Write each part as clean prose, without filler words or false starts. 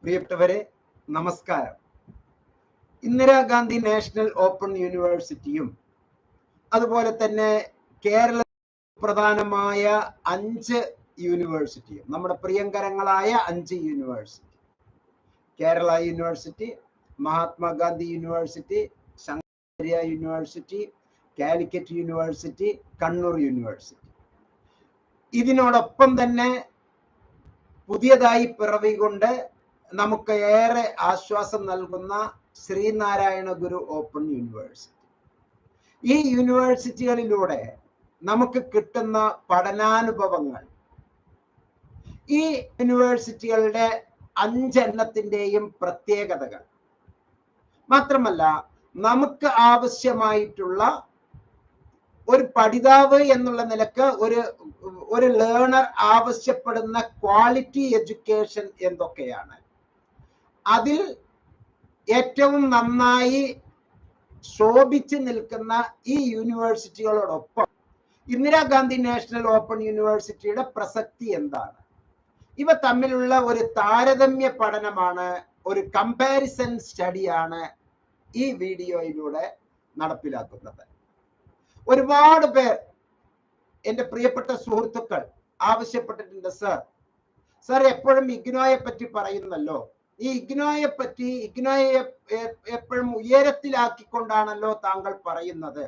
പ്രിയപ്പെട്ടവരെ, നമസ്കാരം. Indira Gandhi national open യൂണിവേഴ്സിറ്റിയും അതുപോലെ തന്നെ കേരള പ്രധാനമായ 5 യൂണിവേഴ്സിറ്റിയും, നമ്മുടെ പ്രിയങ്കരങ്ങളായ 5 university, Kerala university, Mahatma Gandhi university, Shankaracharya university, Calicut university, Kannur university, ഇതിനോടൊപ്പം തന്നെ പുതിയതായി പിറവികൊണ്ട് നമുക്ക് ഏറെ ആശ്വാസം നൽകുന്ന ശ്രീനാരായണ ഗുരു ഓപ്പൺ യൂണിവേഴ്സിറ്റി. ഈ യൂണിവേഴ്സിറ്റികളിലൂടെ നമുക്ക് കിട്ടുന്ന പഠനാനുഭവങ്ങൾ, ഈ യൂണിവേഴ്സിറ്റികളുടെ 5 എണ്ണത്തിൻ്റെയും പ്രത്യേകതകൾ മാത്രമല്ല, നമുക്ക് ആവശ്യമായിട്ടുള്ള ഒരു പഠിതാവ് എന്നുള്ള നിലക്ക് ഒരു ലേണർ ആവശ്യപ്പെടുന്ന ക്വാളിറ്റി എഡ്യൂക്കേഷൻ എന്തൊക്കെയാണ്, അതിൽ ഏറ്റവും നന്നായി ശോഭിച്ചു നിൽക്കുന്ന ഈ യൂണിവേഴ്സിറ്റികളോടൊപ്പം ഇന്ദിരാഗാന്ധി നാഷണൽ ഓപ്പൺ യൂണിവേഴ്സിറ്റിയുടെ പ്രസക്തി എന്താണ്, ഇവ തമ്മിലുള്ള ഒരു താരതമ്യ പഠനമാണ്, ഒരു കമ്പാരിസൺ സ്റ്റഡിയാണ് ഈ വീഡിയോയിലൂടെ നടപ്പിലാക്കുന്നത്. ഒരുപാട് പേർ, എൻ്റെ പ്രിയപ്പെട്ട സുഹൃത്തുക്കൾ ആവശ്യപ്പെട്ടിട്ടുണ്ട്, സർ എപ്പോഴും ഇഗ്നോയെ പറ്റി പറയുന്നല്ലോ, ഈ ഇഗ്നോയെ എപ്പോഴും ഉയരത്തിലാക്കിക്കൊണ്ടാണല്ലോ താങ്കൾ പറയുന്നത്,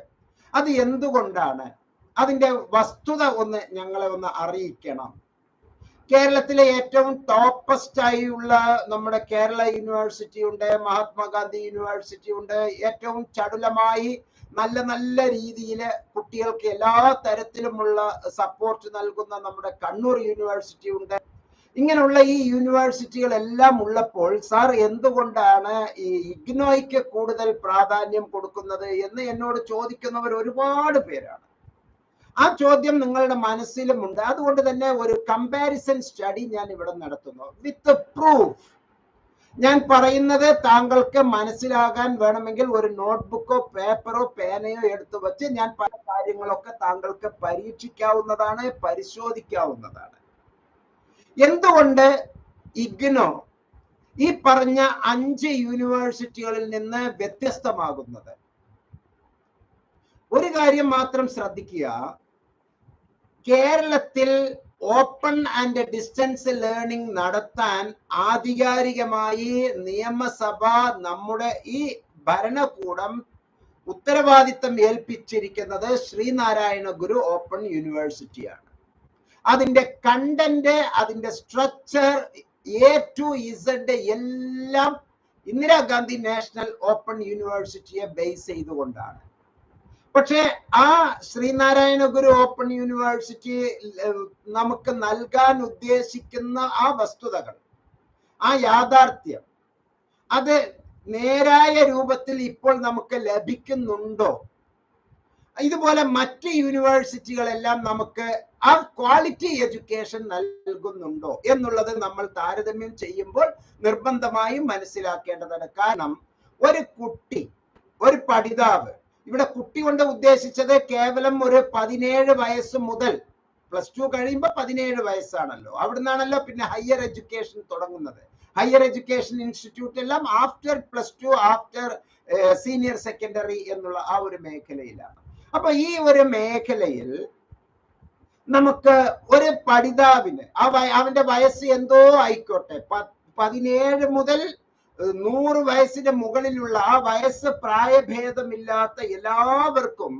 അത് എന്തുകൊണ്ടാണ്? അതിന്റെ വസ്തുത ഞങ്ങളെ അറിയിക്കണം. കേരളത്തിലെ ഏറ്റവും ടോപ്പസ്റ്റ് ആയുള്ള നമ്മുടെ കേരള യൂണിവേഴ്സിറ്റി ഉണ്ട്, മഹാത്മാഗാന്ധി യൂണിവേഴ്സിറ്റി ഉണ്ട്, ഏറ്റവും ചടുലമായി നല്ല രീതിയിൽ കുട്ടികൾക്ക് എല്ലാ തരത്തിലുമുള്ള സപ്പോർട്ട് നൽകുന്ന നമ്മുടെ കണ്ണൂർ യൂണിവേഴ്സിറ്റി ഉണ്ട്. ഇങ്ങനെയുള്ള ഈ യൂണിവേഴ്സിറ്റികളെല്ലാം ഉള്ളപ്പോൾ സാർ എന്തുകൊണ്ടാണ് ഈ ഇഗ്നോയ്ക്ക് കൂടുതൽ പ്രാധാന്യം കൊടുക്കുന്നത് എന്ന് എന്നോട് ചോദിക്കുന്നവർ ഒരുപാട് പേരാണ്. ആ ചോദ്യം നിങ്ങളുടെ മനസ്സിലുമുണ്ട്. അതുകൊണ്ട് തന്നെ ഒരു കമ്പാരിസൺ സ്റ്റഡി ഞാൻ ഇവിടെ നടത്തുന്നു വിത്ത് പ്രൂഫ്. ഞാൻ പറയുന്നത് താങ്കൾക്ക് മനസ്സിലാകാൻ വേണമെങ്കിൽ ഒരു നോട്ട്ബുക്കോ പേപ്പറോ പേനയോ എടുത്തു വെച്ച് ഞാൻ പല കാര്യങ്ങളൊക്കെ താങ്കൾക്ക് പരീക്ഷിക്കാവുന്നതാണ്, പരിശോധിക്കാവുന്നതാണ്. എന്തുകൊണ്ട് ഇഗ്നോ ഈ പറഞ്ഞ 5 യൂണിവേഴ്സിറ്റികളിൽ നിന്ന് വ്യത്യസ്തമാകുന്നത്? ഒരു കാര്യം മാത്രം ശ്രദ്ധിക്കുക, കേരളത്തിൽ ഓപ്പൺ ആൻഡ് ഡിസ്റ്റൻസ് ലേണിംഗ് നടത്താൻ ആധികാരികമായി നിയമസഭ, നമ്മുടെ ഈ ഭരണകൂടം ഉത്തരവാദിത്തം ഏൽപ്പിച്ചിരിക്കുന്നത് ശ്രീനാരായണ ഗുരു ഓപ്പൺ യൂണിവേഴ്സിറ്റിയാണ്. അതിന്റെ കണ്ടന്റ്, അതിന്റെ സ്ട്രക്ചർ, A to Z എല്ലാം ഇന്ദിരാഗാന്ധി നാഷണൽ ഓപ്പൺ യൂണിവേഴ്സിറ്റിയെ ബേസ് ചെയ്തുകൊണ്ടാണ്. പക്ഷെ ആ ശ്രീനാരായണ ഗുരു ഓപ്പൺ യൂണിവേഴ്സിറ്റി നമുക്ക് നൽകാൻ ഉദ്ദേശിക്കുന്ന ആ വസ്തുതകൾ, ആ യാഥാർത്ഥ്യം, അത് നേരായ രൂപത്തിൽ ഇപ്പോൾ നമുക്ക് ലഭിക്കുന്നുണ്ടോ? ഇതുപോലെ മറ്റ് യൂണിവേഴ്സിറ്റികളെല്ലാം നമുക്ക് ആ ക്വാളിറ്റി എഡ്യൂക്കേഷൻ നൽകുന്നുണ്ടോ എന്നുള്ളത് നമ്മൾ താരതമ്യം ചെയ്യുമ്പോൾ നിർബന്ധമായും മനസ്സിലാക്കേണ്ടതാണ്. കാരണം ഒരു കുട്ടി, ഒരു പഠിതാവ്, ഇവിടെ കുട്ടി കൊണ്ട് ഉദ്ദേശിച്ചത് കേവലം ഒരു 17 വയസ്സ് മുതൽ, +2 കഴിയുമ്പോൾ 17 വയസ്സാണല്ലോ, അവിടുന്നാണല്ലോ പിന്നെ ഹയർ എഡ്യൂക്കേഷൻ തുടങ്ങുന്നത്. ഹയർ എഡ്യൂക്കേഷൻ ഇൻസ്റ്റിറ്റ്യൂട്ട് എല്ലാം ആഫ്റ്റർ +2, ആഫ്റ്റർ സീനിയർ സെക്കൻഡറി എന്നുള്ള ആ ഒരു മേഖലയിലാണ്. അപ്പൊ ഈ ഒരു മേഖലയിൽ നമുക്ക് ഒരു പഠിതാവിന് അവന്റെ വയസ്സ് എന്തോ ആയിക്കോട്ടെ, 17 മുതൽ 100 വയസ്സിന് മുകളിലുള്ള ആ വയസ്സ് പ്രായഭേദമില്ലാത്ത എല്ലാവർക്കും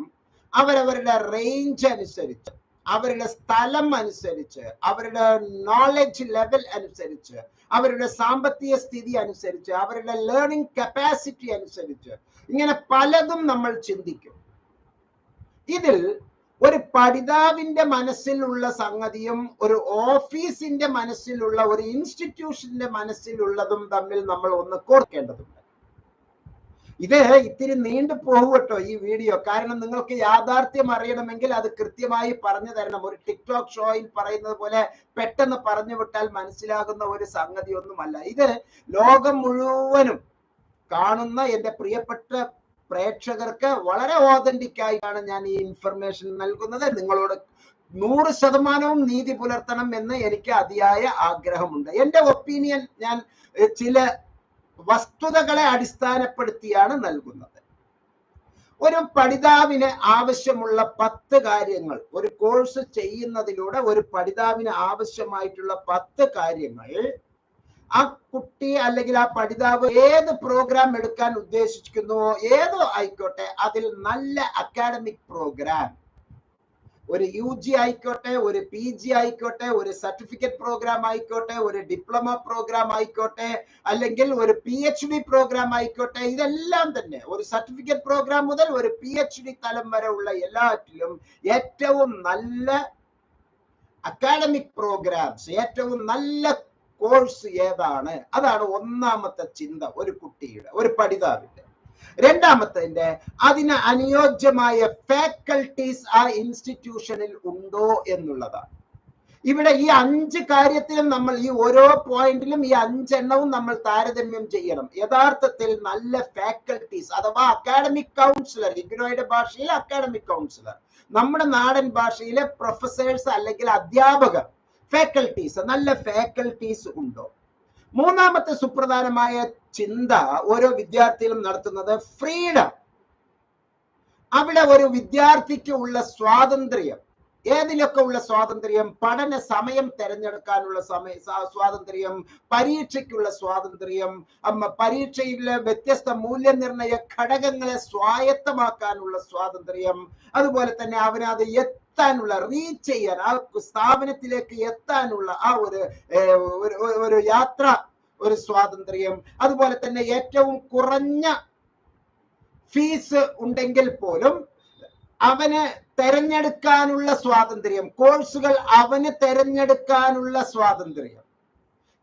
അവരവരുടെ റേഞ്ച് അനുസരിച്ച്, അവരുടെ സ്ഥലം അനുസരിച്ച്, അവരുടെ നോളജ് ലെവൽ അനുസരിച്ച്, അവരുടെ സാമ്പത്തിക സ്ഥിതി അനുസരിച്ച്, അവരുടെ ലേണിംഗ് കപ്പാസിറ്റി അനുസരിച്ച്, ഇങ്ങനെ പലതും നമ്മൾ ചിന്തിക്കും. ഇതിൽ ഒരു പഠിതാവിന്റെ മനസ്സിലുള്ള സംഗതിയും ഒരു ഓഫീസിന്റെ മനസ്സിലുള്ള, ഒരു ഇൻസ്റ്റിറ്റ്യൂഷന്റെ മനസ്സിലുള്ളതും തമ്മിൽ നമ്മൾ ഒന്ന് കോർക്കേണ്ടതുണ്ട്. ഇത് ഇത്തിരി നീണ്ടു പോകട്ടോ ഈ വീഡിയോ, കാരണം നിങ്ങൾക്ക് യാഥാർത്ഥ്യം അറിയണമെങ്കിൽ അത് കൃത്യമായി പറഞ്ഞു തരണം. ഒരു ടിക്ടോക്ക് ഷോയിൽ പറയുന്നത് പോലെ പെട്ടെന്ന് പറഞ്ഞു വിട്ടാൽ മനസ്സിലാകുന്ന ഒരു സംഗതി ഒന്നുമല്ല. ഇത് ലോകം മുഴുവനും കാണുന്ന എൻ്റെ പ്രിയപ്പെട്ട പ്രേക്ഷകർക്ക് വളരെ ഓതന്റിക് ആയിട്ടാണ് ഞാൻ ഈ ഇൻഫർമേഷൻ നൽകുന്നത്. 100% നീതി പുലർത്തണം എന്ന് എനിക്ക് അതിയായ ആഗ്രഹമുണ്ട്. എന്റെ ഒപ്പീനിയൻ ഞാൻ ചില വസ്തുതകളെ അടിസ്ഥാനപ്പെടുത്തിയാണ് നൽകുന്നത്. ഒരു പഠിതാവിന് ആവശ്യമുള്ള 10 കാര്യങ്ങൾ, ഒരു കോഴ്സ് ചെയ്യുന്നതിലൂടെ ഒരു പഠിതാവിന് ആവശ്യമായിട്ടുള്ള 10 കാര്യങ്ങൾ ആ കുട്ടി അല്ലെങ്കിൽ ആ പഠിതാവ് ഏത് പ്രോഗ്രാം എടുക്കാൻ ഉദ്ദേശിക്കുന്നുവോ ഏതോ ആയിക്കോട്ടെ, അതിൽ നല്ല അക്കാഡമിക് പ്രോഗ്രാം, ഒരു UG ആയിക്കോട്ടെ, ഒരു PG ആയിക്കോട്ടെ, ഒരു സർട്ടിഫിക്കറ്റ് പ്രോഗ്രാം ആയിക്കോട്ടെ, ഒരു ഡിപ്ലോമ പ്രോഗ്രാം ആയിക്കോട്ടെ, അല്ലെങ്കിൽ ഒരു PhD പ്രോഗ്രാം ആയിക്കോട്ടെ, ഇതെല്ലാം തന്നെ ഒരു സർട്ടിഫിക്കറ്റ് പ്രോഗ്രാം മുതൽ ഒരു PhD തലം വരെ ഉള്ള എല്ലാറ്റിലും ഏറ്റവും നല്ല അക്കാഡമിക് പ്രോഗ്രാംസ്, ഏറ്റവും നല്ല കോഴ്സ് ഏതാണ്? അതാണ് ഒന്നാമത്തെ ചിന്ത ഒരു കുട്ടിയുടെ, ഒരു പഠിതാവിന്റെ. രണ്ടാമത്തെ, അതിന് അനുയോജ്യമായ ഫാക്കൽറ്റീസ് ആ ഇൻസ്റ്റിറ്റ്യൂഷനിൽ ഉണ്ടോ എന്നുള്ളതാണ്. ഇവിടെ ഈ 5 കാര്യത്തിലും നമ്മൾ ഈ ഓരോ പോയിന്റിലും ഈ 5 എണ്ണവും നമ്മൾ താരതമ്യം ചെയ്യണം. യഥാർത്ഥത്തിൽ നല്ല ഫാക്കൽറ്റീസ് അഥവാ അക്കാഡമിക് കൗൺസിലർ, ഇഗ്നോയുടെ ഭാഷയിൽ അക്കാഡമിക് കൗൺസിലർ, നമ്മുടെ നാടൻ ഭാഷയിലെ പ്രൊഫസേഴ്സ് അല്ലെങ്കിൽ അധ്യാപകർ, ഫാക്കൽറ്റീസ്, നല്ല ഫാക്കൽറ്റീസ് ഉണ്ടോ? മൂന്നാമത്തെ സുപ്രധാനമായ ചിന്ത ഓരോ വിദ്യാർത്ഥിയിലും നടത്തുന്നത് ഫ്രീഡം. അവിടെ ഒരു വിദ്യാർത്ഥിക്ക് ഉള്ള സ്വാതന്ത്ര്യം, ഏതിലൊക്കെ ഉള്ള സ്വാതന്ത്ര്യം? പഠന സമയം തിരഞ്ഞെടുക്കാനുള്ള സ്വാതന്ത്ര്യം, പരീക്ഷയ്ക്കുള്ള സ്വാതന്ത്ര്യം, പരീക്ഷയിലെ വ്യത്യസ്ത മൂല്യനിർണയ ഘടകങ്ങളെ സ്വായത്തമാക്കാനുള്ള സ്വാതന്ത്ര്യം, അതുപോലെ തന്നെ അവനത് എത്താനുള്ള, റീച്ച് ചെയ്യാൻ, ആ സ്ഥാപനത്തിലേക്ക് എത്താനുള്ള ആ ഒരു യാത്ര, ഒരു സ്വാതന്ത്ര്യം, അതുപോലെ തന്നെ ഏറ്റവും കുറഞ്ഞ ഫീസ് ഉണ്ടെങ്കിൽ പോലും അവന് തെരഞ്ഞെടുക്കാനുള്ള സ്വാതന്ത്ര്യം, കോഴ്സുകൾ അവന് തെരഞ്ഞെടുക്കാനുള്ള സ്വാതന്ത്ര്യം.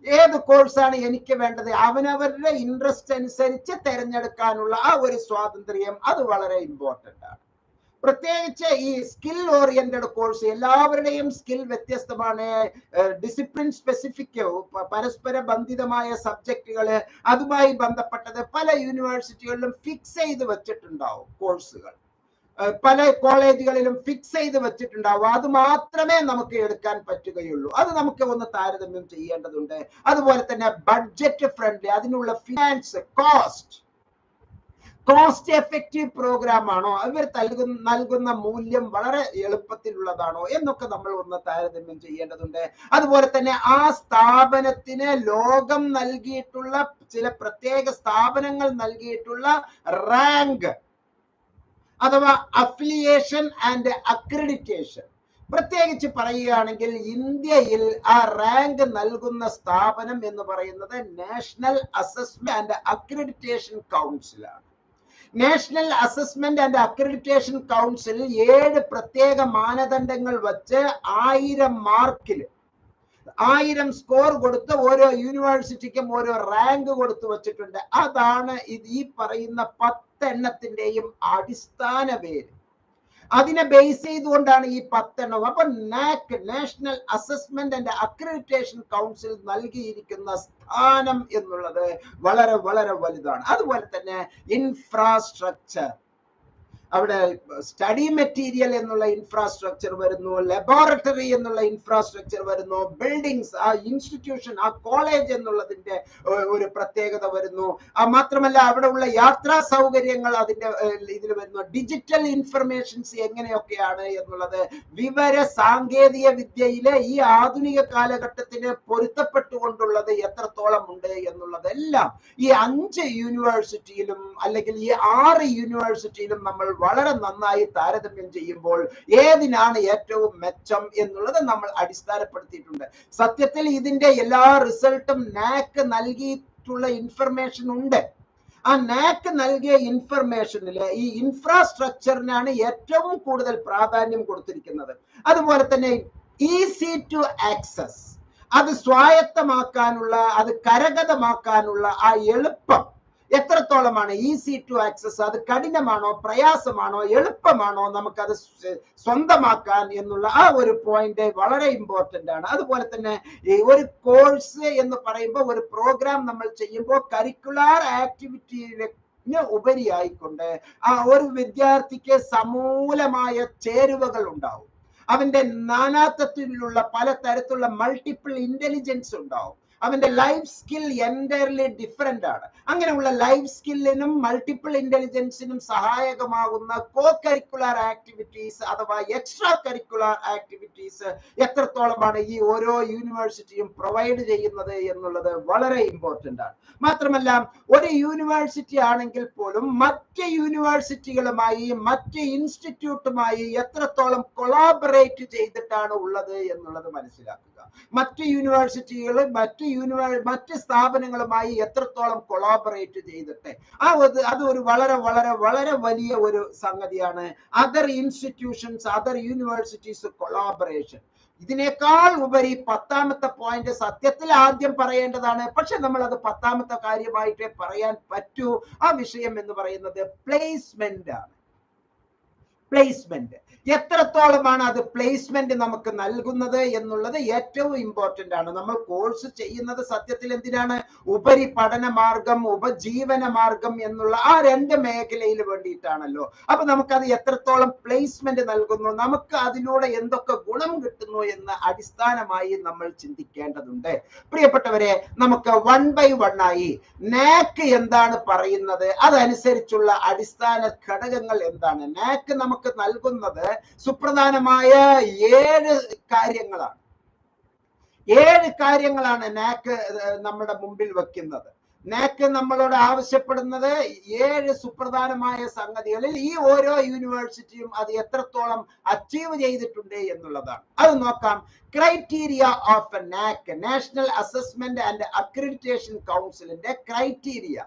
ഏത് കോഴ്സാണ് എനിക്ക് വേണ്ടത്, അവനവരുടെ ഇൻട്രസ്റ്റ് അനുസരിച്ച് തെരഞ്ഞെടുക്കാനുള്ള ആ ഒരു സ്വാതന്ത്ര്യം, അത് വളരെ ഇമ്പോർട്ടൻ്റ് ആണ്. പ്രത്യേകിച്ച് ഈ സ്കിൽ ഓറിയന്റഡ് കോഴ്സ്, എല്ലാവരുടെയും സ്കിൽ വ്യത്യസ്തമാണ്. ഡിസിപ്ലിൻ സ്പെസിഫിക്, പരസ്പര ബന്ധിതമായ സബ്ജക്റ്റുകള്, അതുമായി ബന്ധപ്പെട്ടത് പല യൂണിവേഴ്സിറ്റികളിലും ഫിക്സ് ചെയ്ത് വെച്ചിട്ടുണ്ടാവും കോഴ്സുകൾ, പല കോളേജുകളിലും ഫിക്സ് ചെയ്ത് വെച്ചിട്ടുണ്ടാവും. അത് മാത്രമേ നമുക്ക് എടുക്കാൻ പറ്റുകയുള്ളൂ. അത് നമുക്ക് ഒന്ന് താരതമ്യം ചെയ്യേണ്ടതുണ്ട്. അതുപോലെ തന്നെ ബഡ്ജറ്റ് ഫ്രണ്ട്ലി, അതിനുള്ള ഫിനാൻസ്, കോസ്റ്റ് എഫക്റ്റീവ് പ്രോഗ്രാം ആണോ, അവർ നൽകുന്ന മൂല്യം വളരെ എളുപ്പത്തിലുള്ളതാണോ എന്നൊക്കെ നമ്മൾ ഒന്ന് താരതമ്യം ചെയ്യേണ്ടതുണ്ട്. അതുപോലെ തന്നെ ആ സ്ഥാപനത്തിന് ലോകം നൽകിയിട്ടുള്ള, ചില പ്രത്യേക സ്ഥാപനങ്ങൾ നൽകിയിട്ടുള്ള റാങ്ക് അഥവാ അഫിലിയേഷൻ ആൻഡ് അക്രഡിറ്റേഷൻ. പ്രത്യേകിച്ച് പറയുകയാണെങ്കിൽ ഇന്ത്യയിൽ ആ റാങ്ക് നൽകുന്ന സ്ഥാപനം എന്ന് പറയുന്നത് നാഷണൽ അസസ്മെന്റ് ആൻഡ് അക്രഡിറ്റേഷൻ കൗൺസിലാണ്. National assessment and accreditation council 7 പ്രത്യേക മാനദണ്ഡങ്ങൾ വച്ച് 1000 മാർക്കിൽ 1000 സ്കോർ കൊടുത്ത് ഓരോ യൂണിവേഴ്സിറ്റിക്കും ഓരോ റാങ്ക് കൊടുത്തു വച്ചിട്ടുണ്ട്. അതാണ് ഈ പറയുന്ന 10 എണ്ണത്തിന്റെയും അടിസ്ഥാന പേര്. അതിനെ ബേസ് ചെയ്തുകൊണ്ടാണ് ഈ 10 എണ്ണം. അപ്പൊ NAAC, national assessment and accreditation council നൽകിയിരിക്കുന്ന സ്ഥാനം എന്നുള്ളത് വളരെ വളരെ വലുതാണ്. അതുപോലെ തന്നെ ഇൻഫ്രാസ്ട്രക്ചർ, അവിടെ സ്റ്റഡി മെറ്റീരിയൽ എന്നുള്ള ഇൻഫ്രാസ്ട്രക്ചർ വരുന്നു, ലബോറട്ടറി എന്നുള്ള ഇൻഫ്രാസ്ട്രക്ചർ വരുന്നു, ബിൽഡിങ്സ്, ആ ഇൻസ്റ്റിറ്റ്യൂഷൻ, ആ കോളേജ് എന്നുള്ളതിന്റെ ഒരു പ്രത്യേകത വരുന്നു. മാത്രമല്ല അവിടെ ഉള്ള യാത്രാ സൗകര്യങ്ങൾ അതിന്റെ ഇതിൽ വരുന്നു. ഡിജിറ്റൽ ഇൻഫർമേഷൻസ് എങ്ങനെയൊക്കെയാണ് എന്നുള്ളത്, വിവര സാങ്കേതിക വിദ്യയിലെ ഈ ആധുനിക കാലഘട്ടത്തിന് പൊരുത്തപ്പെട്ടുകൊണ്ടുള്ളത് എത്രത്തോളം ഉണ്ട് എന്നുള്ളതെല്ലാം ഈ 5 യൂണിവേഴ്സിറ്റിയിലും അല്ലെങ്കിൽ ഈ 6 യൂണിവേഴ്സിറ്റിയിലും നമ്മൾ വളരെ നന്നായി താരതമ്യം ചെയ്യുമ്പോൾ ഏതിനാണ് ഏറ്റവും മെച്ചം എന്നുള്ളത് നമ്മൾ അടിസ്ഥാനപ്പെടുത്തിയിട്ടുണ്ട്. സത്യത്തിൽ ഇതിന്റെ എല്ലാ റിസൾട്ടും നാക് നൽകിയിട്ടുള്ള ഇൻഫർമേഷൻ ഉണ്ട്. ആ നാക് നൽകിയ ഇൻഫർമേഷനില് ഈ ഇൻഫ്രാസ്ട്രക്ചറിനാണ് ഏറ്റവും കൂടുതൽ പ്രാധാന്യം കൊടുത്തിരിക്കുന്നത്. അതുപോലെ തന്നെ ഈസി ടു ആക്സസ്, അത് സ്വായത്തമാക്കാനുള്ള, അത് കരഗതമാക്കാനുള്ള ആ എളുപ്പം എത്രത്തോളമാണ്? ഈസി ടു ആക്സസ്, അത് കഠിനമാണോ, പ്രയാസമാണോ, എളുപ്പമാണോ നമുക്കത് സ്വന്തമാക്കാൻ എന്നുള്ള ആ ഒരു പോയിന്റ് വളരെ ഇമ്പോർട്ടന്റ് ആണ്. അതുപോലെ തന്നെ ഈ ഒരു കോഴ്സ് എന്ന് പറയുമ്പോൾ, ഒരു പ്രോഗ്രാം നമ്മൾ ചെയ്യുമ്പോൾ കരിക്കുലർ ആക്ടിവിറ്റിയിലെ ഉപരിയായിക്കൊണ്ട് ആ ഒരു വിദ്യാർത്ഥിക്ക് സമൂലമായ ചേരുവകൾ ഉണ്ടാവും. അവന്റെ നാനാത്വത്തിലുള്ള പലതരത്തിലുള്ള മൾട്ടിപ്പിൾ ഇന്റലിജൻസ് ഉണ്ടാവും. അവന്റെ ലൈഫ് സ്കിൽ എൻറ്റയർലി ഡിഫറെന്റ് ആണ്. അങ്ങനെയുള്ള ലൈഫ് സ്കില്ലിനും മൾട്ടിപ്പിൾ ഇന്റലിജൻസിനും സഹായകമാകുന്ന കോ കരിക്കുലർ ആക്ടിവിറ്റീസ് അഥവാ എക്സ്ട്രാ കരിക്കുലർ ആക്ടിവിറ്റീസ് എത്രത്തോളമാണ് ഈ ഓരോ യൂണിവേഴ്സിറ്റിയും പ്രൊവൈഡ് ചെയ്യുന്നത് എന്നുള്ളത് വളരെ ഇമ്പോർട്ടന്റ് ആണ്. മാത്രമല്ല ഒരു യൂണിവേഴ്സിറ്റി ആണെങ്കിൽ പോലും മറ്റ് യൂണിവേഴ്സിറ്റികളുമായി മറ്റ് ഇൻസ്റ്റിറ്റ്യൂട്ടുമായി എത്രത്തോളം കൊളാബറേറ്റ് ചെയ്തിട്ടാണ് ഉള്ളത് എന്നുള്ളത് മനസ്സിലാക്കുക. മറ്റ് യൂണിവേഴ്സിറ്റികൾ മറ്റ് സ്ഥാപനങ്ങളുമായി എത്രത്തോളം കൊളാബറേറ്റ് ചെയ്തിട്ട് അത് ഒരു വളരെ വളരെ വളരെ വലിയ ഒരു സംഗതിയാണ്. Other institutions, other universities collaboration. ഇതിനേക്കാൾ ഉപരി 10ാമത്തെ പോയിന്റ് സത്യത്തിൽ ആദ്യം പറയേണ്ടതാണ്, പക്ഷെ നമ്മൾ അത് 10ാമത്തെ കാര്യമായിട്ടേ പറയാൻ പറ്റൂ. ആ വിഷയം എന്ന് പറയുന്നത് പ്ലേസ്മെന്റ് ആണ്. പ്ലേസ്മെന്റ് എത്രത്തോളമാണ് അത് പ്ലേസ്മെന്റ് നമുക്ക് നൽകുന്നത് എന്നുള്ളത് ഏറ്റവും ഇമ്പോർട്ടന്റ് ആണ്. നമ്മൾ കോഴ്സ് ചെയ്യുന്നത് സത്യത്തിൽ എന്തിനാണ്? ഉപരി പഠന മാർഗം, ഉപജീവന മാർഗം എന്നുള്ള ആ 2 മേഖലയിൽ വേണ്ടിയിട്ടാണല്ലോ. അപ്പൊ നമുക്കത് എത്രത്തോളം പ്ലേസ്മെന്റ് നൽകുന്നു, നമുക്ക് അതിലൂടെ എന്തൊക്കെ ഗുണം കിട്ടുന്നു എന്ന് അടിസ്ഥാനമായി നമ്മൾ ചിന്തിക്കേണ്ടതുണ്ട്. പ്രിയപ്പെട്ടവരെ, നമുക്ക് 1 by 1 ആയി നാക് എന്താണ് പറയുന്നത്, അതനുസരിച്ചുള്ള അടിസ്ഥാന ഘടകങ്ങൾ എന്താണ്. നാക് നമുക്ക് നൽകുന്നത് സുപ്രധാനമായ 7 കാര്യങ്ങളാണ്. 7 കാര്യങ്ങളാണ് നാക് നമ്മുടെ മുമ്പിൽ വെക്കുന്നത്. നാക് നമ്മളോട് ആവശ്യപ്പെടുന്നത് 7 സുപ്രധാനമായ സംഗതികളിൽ ഈ ഓരോ യൂണിവേഴ്സിറ്റിയും അത് എത്രത്തോളം അച്ചീവ് ചെയ്തിട്ടുണ്ട് എന്നുള്ളതാണ്. അത് നോക്കാം. Criteria of NAAC, national assessment and accreditation കൗൺസിലിന്റെ ക്രൈറ്റീരിയ.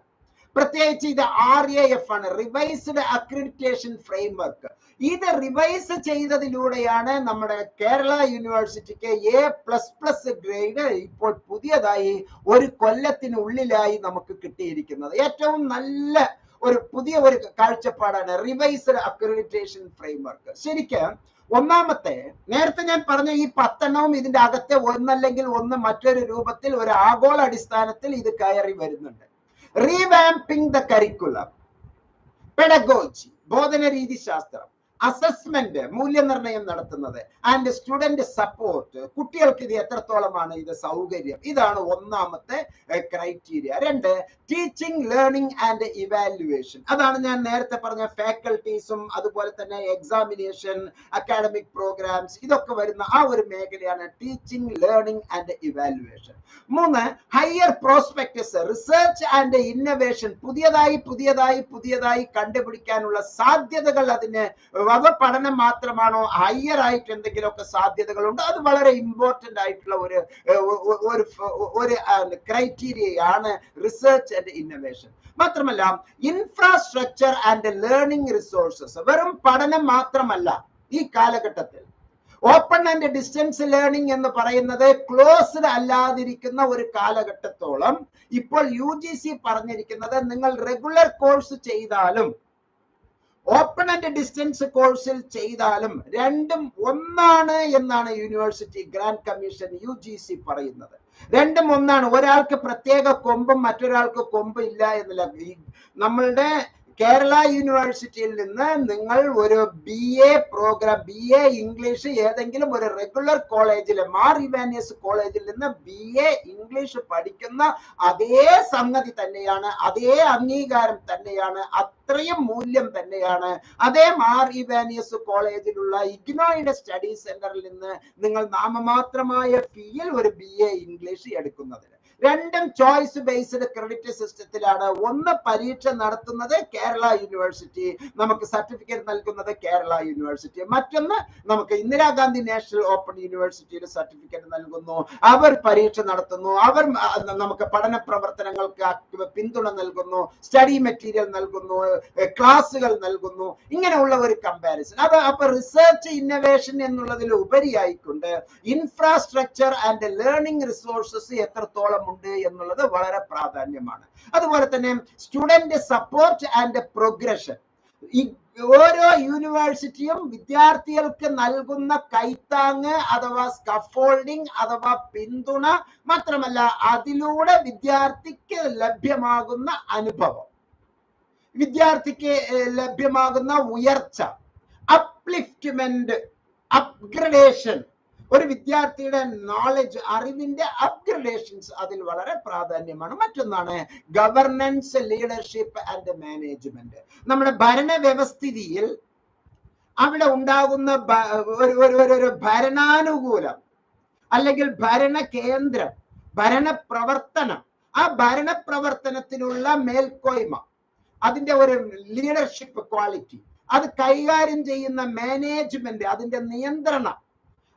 പ്രത്യേകിച്ച് ഇത് RAF ആണ്, റിവൈസ്ഡ് അക്രഡിറ്റേഷൻ ഫ്രെയിംവർക്ക്. ഇത് റിവൈസ് ചെയ്തതിലൂടെയാണ് നമ്മുടെ കേരള യൂണിവേഴ്സിറ്റിക്ക് A++ ഗ്രേഡ് ഇപ്പോൾ പുതിയതായി 1 കൊല്ലത്തിനുള്ളിലായി നമുക്ക് കിട്ടിയിരിക്കുന്നത്. ഏറ്റവും നല്ല ഒരു പുതിയ ഒരു കാഴ്ചപ്പാടാണ് റിവൈസ്ഡ് അക്രഡിറ്റേഷൻ ഫ്രെയിംവർക്ക്. ശരിക്കും ഒന്നാമത്തെ, നേരത്തെ ഞാൻ പറഞ്ഞ ഈ 10 എണ്ണവും ഇതിന്റെ അകത്തെ ഒന്നല്ലെങ്കിൽ ഒന്ന് മറ്റൊരു രൂപത്തിൽ ഒരു ആഗോള അടിസ്ഥാനത്തിൽ ഇത് കയറി വരുന്നുണ്ട്. റീവാമ്പിംഗ് ദ കരിക്കുലം, പെഡഗോജി ബോധന രീതി ശാസ്ത്രം, അസസ്മെന്റ് മൂല്യനിർണ്ണയം നടത്തുന്നത്, ആൻഡ് സ്റ്റുഡന്റ് സപ്പോർട്ട്, കുട്ടികൾക്ക് ഇത് എത്രത്തോളമാണ് ഇത് സൗകര്യം. ഇതാണ് ഒന്നാമത്തെ criteria. 2 teaching, learning and evaluation. അതാണ് ഞാൻ നേരത്തെ പറഞ്ഞ ഫാക്കൽറ്റീസും അതുപോലെ തന്നെ എക്സാമിനേഷൻ, അക്കാഡമിക് പ്രോഗ്രാംസ്, ഇതൊക്കെ വരുന്ന ആ ഒരു മേഖലയാണ് teaching, learning and evaluation. 3 higher prospectus, research and innovation. പുതിയതായി കണ്ടുപിടിക്കാനുള്ള സാധ്യതകൾ, അതിന് പഠനം മാത്രമാണോ, ഹയർ ആയിട്ട് എന്തെങ്കിലുമൊക്കെ സാധ്യതകളുണ്ട്. അത് വളരെ ഇമ്പോർട്ടന്റ് ആയിട്ടുള്ള ഒരു ക്രൈറ്റീരിയയാണ് റിസർച്ച് ആൻഡ് ഇന്നോവേഷൻ. മാത്രമല്ല ഇൻഫ്രാസ്ട്രക്ചർ ആൻഡ് ലേണിംഗ് റിസോഴ്സസ്. വെറും പഠനം മാത്രമല്ല ഈ കാലഘട്ടത്തിൽ. ഓപ്പൺ ആൻഡ് ഡിസ്റ്റൻസ് ലേണിംഗ് എന്ന് പറയുന്നത് ക്ലോസ്ഡ് അല്ലാതിരിക്കുന്ന ഒരു കാലഘട്ടത്തോളം ഇപ്പോൾ UGC പറഞ്ഞിരിക്കുന്നത് നിങ്ങൾ റെഗുലർ കോഴ്സ് ചെയ്താലും ഓപ്പൺ ആൻഡ് ഡിസ്റ്റൻസ് കോഴ്സിൽ ചെയ്താലും രണ്ടും ഒന്നാണ് എന്നാണ് യൂണിവേഴ്സിറ്റി ഗ്രാന്റ് കമ്മീഷൻ UGC പറയുന്നത്. രണ്ടും ഒന്നാണ്. ഒരാൾക്ക് പ്രത്യേക കൊമ്പും മറ്റൊരാൾക്ക് കൊമ്പ് ഇല്ല എന്നില്ല. നമ്മളുടെ കേരള യൂണിവേഴ്സിറ്റിയിൽ നിന്ന് നിങ്ങൾ ഒരു BA പ്രോഗ്രാം, BA ഇംഗ്ലീഷ് ഏതെങ്കിലും ഒരു റെഗുലർ കോളേജിൽ, മാർ ഇവാനിയസ് കോളേജിൽ നിന്ന് BA ഇംഗ്ലീഷ് പഠിക്കുന്ന അതേ സംഗതി തന്നെയാണ്, അതേ അംഗീകാരം തന്നെയാണ്, അത്രയും മൂല്യം തന്നെയാണ് അതേ മാർ ഇവാനിയസ് കോളേജിലുള്ള ഇഗ്നോയുടെ സ്റ്റഡി സെന്ററിൽ നിന്ന് നിങ്ങൾ നാമമാത്രമായ ഫീയിൽ ഒരു BA ഇംഗ്ലീഷ് എടുക്കുന്നതിന്. രണ്ടും ചോയ്സ് ബേസ്ഡ് ക്രെഡിറ്റ് സിസ്റ്റത്തിലാണ്. ഒന്ന് പരീക്ഷ നടത്തുന്നത് കേരള യൂണിവേഴ്സിറ്റി, നമുക്ക് സർട്ടിഫിക്കറ്റ് നൽകുന്നത് കേരള യൂണിവേഴ്സിറ്റി. മറ്റൊന്ന് നമുക്ക് ഇന്ദിരാഗാന്ധി നാഷണൽ ഓപ്പൺ യൂണിവേഴ്സിറ്റിയിൽ സർട്ടിഫിക്കറ്റ് നൽകുന്നു, അവർ പരീക്ഷ നടത്തുന്നു, അവർ നമുക്ക് പഠന പ്രവർത്തനങ്ങൾക്ക് പിന്തുണ നൽകുന്നു, സ്റ്റഡി മെറ്റീരിയൽ നൽകുന്നു, ക്ലാസുകൾ നൽകുന്നു. ഇങ്ങനെയുള്ള ഒരു കമ്പാരിസൺ. അത് അപ്പൊ റിസർച്ച് ഇന്നോവേഷൻ എന്നുള്ളതിൽ ഉപരിയായിക്കൊണ്ട് ഇൻഫ്രാസ്ട്രക്ചർ ആൻഡ് ലേണിംഗ് റിസോഴ്സസ് എത്രത്തോളം ഉണ്ട് എന്നുള്ളത് വളരെ പ്രാധാന്യമാണ്. അതുപോലെ തന്നെ സ്റ്റുഡന്റ് സപ്പോർട്ട് ആൻഡ് പ്രോഗ്രഷൻ. ഓരോ യൂണിവേഴ്സിറ്റിയും വിദ്യാർത്ഥികൾക്ക് നൽകുന്ന കൈത്താങ് അഥവാ സ്കഫോൾഡിംഗ് അഥവാ പിന്തുണ, മാത്രമല്ല അതിലൂടെ വിദ്യാർത്ഥിക്ക് ലഭ്യമാകുന്ന അനുഭവം, വിദ്യാർത്ഥിക്ക് ലഭ്യമാകുന്ന ഉയർച്ച, അപ്ലിഫ്റ്റ്മെന്റ്, അപ്ഗ്രഡേഷൻ, ഒരു വിദ്യാർത്ഥിയുടെ നോളജ്, അറിവിന്റെ അപ്ഗ്രഡേഷൻസ് അതിൽ വളരെ പ്രാധാന്യമാണ്. മറ്റൊന്നാണ് ഗവർണൻസ്, ലീഡർഷിപ്പ് ആൻഡ് മാനേജ്മെന്റ്. നമ്മുടെ ഭരണ വ്യവസ്ഥിതിയിൽ അവിടെ ഉണ്ടാകുന്ന ഒരു ഭരണാനുകൂലം അല്ലെങ്കിൽ ഭരണകേന്ദ്രം, ഭരണപ്രവർത്തനം, ആ ഭരണപ്രവർത്തനത്തിനുള്ള മേൽക്കോയ്മ, അതിന്റെ ഒരു ലീഡർഷിപ്പ് ക്വാളിറ്റി, അത് കൈകാര്യം ചെയ്യുന്ന മാനേജ്മെന്റ്, അതിന്റെ നിയന്ത്രണം,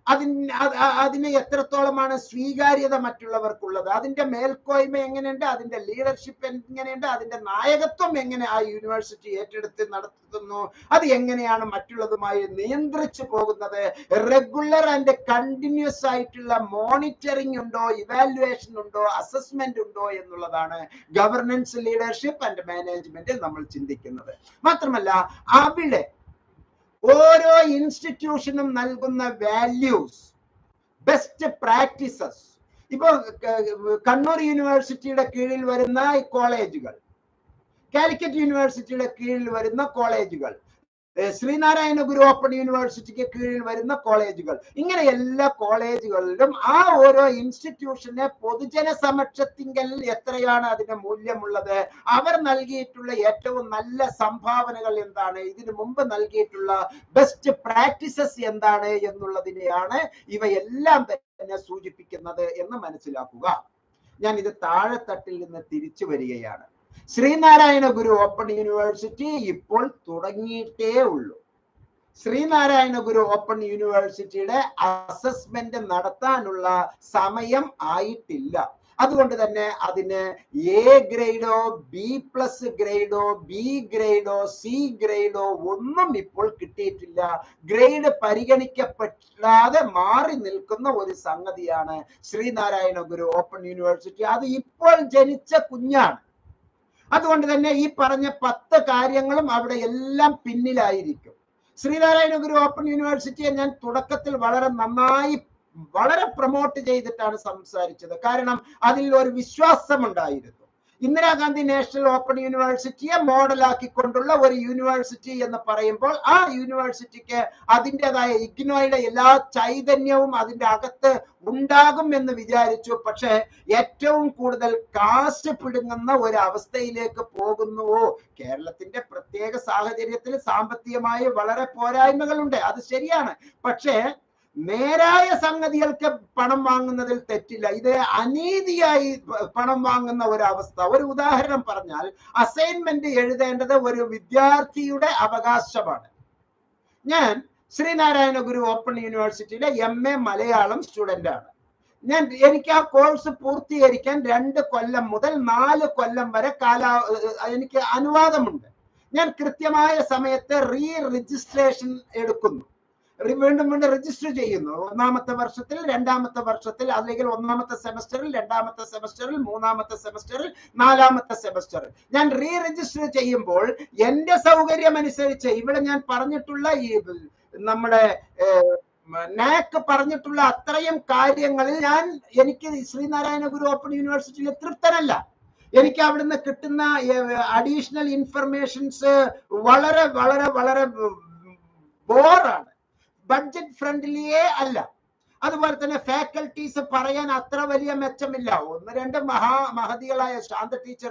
അതിന് എത്രത്തോളമാണ് സ്വീകാര്യത മറ്റുള്ളവർക്കുള്ളത്, അതിന്റെ മേൽക്കോയ്മ എങ്ങനെയുണ്ട്, അതിന്റെ ലീഡർഷിപ്പ് എങ്ങനെയുണ്ട്, അതിന്റെ നായകത്വം എങ്ങനെ ആ യൂണിവേഴ്സിറ്റി ഏറ്റെടുത്ത് നടത്തുന്നു, അത് എങ്ങനെയാണ് മറ്റുള്ളതുമായി നിയന്ത്രിച്ചു പോകുന്നത്, റെഗുലർ ആൻഡ് കണ്ടിന്യൂസ് ആയിട്ടുള്ള മോണിറ്ററിംഗ് ഉണ്ടോ, ഇവാലുവേഷൻ ഉണ്ടോ, അസസ്മെന്റ് ഉണ്ടോ എന്നുള്ളതാണ് ഗവർണൻസ്, ലീഡർഷിപ്പ് ആൻഡ് മാനേജ്മെന്റിൽ നമ്മൾ ചിന്തിക്കുന്നത്. മാത്രമല്ല അവിടെ ഓരോ ഇൻസ്റ്റിറ്റ്യൂഷനും നൽകുന്ന വാല്യൂസ്, ബെസ്റ്റ് പ്രാക്ടീസസ്. ഇപ്പൊ കണ്ണൂർ യൂണിവേഴ്സിറ്റിയുടെ കീഴിൽ വരുന്ന കോളേജുകൾ, കാലിക്കറ്റ് യൂണിവേഴ്സിറ്റിയുടെ കീഴിൽ വരുന്ന കോളേജുകൾ, ശ്രീനാരായണ ഗുരു ഓപ്പൺ യൂണിവേഴ്സിറ്റിക്ക് കീഴിൽ വരുന്ന കോളേജുകൾ, ഇങ്ങനെ എല്ലാ കോളേജുകളിലും ആ ഓരോ ഇൻസ്റ്റിറ്റ്യൂഷനെ പൊതുജന സമക്ഷത്തിങ്കൽ എത്രയാണ് അതിന്റെ മൂല്യമുള്ളത്, അവർ നൽകിയിട്ടുള്ള ഏറ്റവും നല്ല സംഭാവനകൾ എന്താണ്, ഇതിനു മുമ്പ് നൽകിയിട്ടുള്ള ബെസ്റ്റ് പ്രാക്ടീസസ് എന്താണ് എന്നുള്ളതിനെയാണ് ഇവയെല്ലാം തന്നെ സൂചിപ്പിക്കുന്നത് എന്ന് മനസ്സിലാക്കുക. ഞാൻ ഇത് താഴെത്തട്ടിൽ നിന്ന് തിരിച്ചു വരികയാണ്. ശ്രീനാരായണ ഗുരു ഓപ്പൺ യൂണിവേഴ്സിറ്റി ഇപ്പോൾ തുടങ്ങിയിട്ടേ ഉള്ളൂ. ശ്രീനാരായണ ഗുരു ഓപ്പൺ യൂണിവേഴ്സിറ്റിയുടെ അസസ്മെന്റ് നടത്താനുള്ള സമയം ആയിട്ടില്ല. അതുകൊണ്ട് തന്നെ അതിന് എ ഗ്രേഡോ, B+ ഗ്രേഡോ, B ഗ്രേഡോ, C ഗ്രേഡോ ഒന്നും ഇപ്പോൾ കിട്ടിയിട്ടില്ല. ഗ്രേഡ് പരിഗണിക്കപ്പെടാതെ മാറി നിൽക്കുന്ന ഒരു സംഗതിയാണ് ശ്രീനാരായണ ഗുരു ഓപ്പൺ യൂണിവേഴ്സിറ്റി. അത് ഇപ്പോൾ ജനിച്ച കുഞ്ഞാണ്. അതുകൊണ്ട് തന്നെ ഈ പറഞ്ഞ 10 കാര്യങ്ങളും അവിടെ എല്ലാം പിന്നിലായിരിക്കും. ശ്രീനാരായണ ഗുരു ഓപ്പൺ യൂണിവേഴ്സിറ്റിയെ ഞാൻ തുടക്കത്തിൽ വളരെ നന്നായി, വളരെ പ്രൊമോട്ട് ചെയ്തിട്ടാണ് സംസാരിച്ചത്. കാരണം അതിൽ ഒരു വിശ്വാസമുണ്ടായിരുന്നു. ഇന്ദിരാഗാന്ധി നാഷണൽ ഓപ്പൺ യൂണിവേഴ്സിറ്റിയെ മോഡലാക്കിക്കൊണ്ടുള്ള ഒരു യൂണിവേഴ്സിറ്റി എന്ന് പറയുമ്പോൾ ആ യൂണിവേഴ്സിറ്റിക്ക് അതിൻ്റെതായ ഇഗ്നോയുടെ എല്ലാ ചൈതന്യവും അതിൻ്റെ അകത്ത് ഉണ്ടാകും എന്ന് വിചാരിച്ചു. പക്ഷെ ഏറ്റവും കൂടുതൽ കാശ് പിടുങ്ങുന്ന ഒരു അവസ്ഥയിലേക്ക് പോകുന്നുവോ? കേരളത്തിന്റെ പ്രത്യേക സാഹചര്യത്തിൽ സാമ്പത്തികമായി വളരെ പോരായ്മകളുണ്ട്, അത് ശരിയാണ്. പക്ഷേ നേരായ സംഗതികൾക്ക് പണം വാങ്ങുന്നതിൽ തെറ്റില്ല. ഇത് അനീതിയായി പണം വാങ്ങുന്ന ഒരു അവസ്ഥ. ഒരു ഉദാഹരണം പറഞ്ഞാൽ, അസൈൻമെന്റ് എഴുതേണ്ടത് ഒരു വിദ്യാർത്ഥിയുടെ അവകാശമാണ്. ഞാൻ ശ്രീനാരായണ ഗുരു ഓപ്പൺ യൂണിവേഴ്സിറ്റിയിലെ MA മലയാളം സ്റ്റുഡന്റ് ആണ്. എനിക്ക് ആ കോഴ്സ് പൂർത്തീകരിക്കാൻ 2 കൊല്ലം മുതൽ 4 കൊല്ലം വരെ എനിക്ക് അനുവാദമുണ്ട്. ഞാൻ കൃത്യമായ സമയത്ത് രജിസ്ട്രേഷൻ എടുക്കുന്നു, വീണ്ടും രജിസ്റ്റർ ചെയ്യുന്നു. 1ാമത്തെ വർഷത്തിൽ, 2ാമത്തെ വർഷത്തിൽ, അല്ലെങ്കിൽ 1ാമത്തെ സെമസ്റ്ററിൽ, 2ാമത്തെ സെമസ്റ്ററിൽ, 3ാമത്തെ സെമസ്റ്ററിൽ, 4ാമത്തെ സെമസ്റ്ററിൽ ഞാൻ രജിസ്റ്റർ ചെയ്യുമ്പോൾ എന്റെ സൗകര്യം അനുസരിച്ച് ഇവിടെ ഞാൻ പറഞ്ഞിട്ടുള്ള ഈ നമ്മുടെ NAC പറഞ്ഞിട്ടുള്ള അത്രയും കാര്യങ്ങളിൽ എനിക്ക് ശ്രീനാരായണ ഗുരു ഓപ്പൺ യൂണിവേഴ്സിറ്റിയിൽ തൃപ്തനല്ല. എനിക്ക് അവിടുന്ന് കിട്ടുന്ന അഡീഷണൽ ഇൻഫർമേഷൻസ് വളരെ വളരെ വളരെ ബോറാണ്, ബഡ്ജറ്റ് ഫ്രണ്ട്ലിയേ അല്ല. അതുപോലെ തന്നെ ഫാക്കൽറ്റീസ് പറയാൻ അത്ര വലിയ മെച്ചമില്ല. 1-2 മഹതികളായ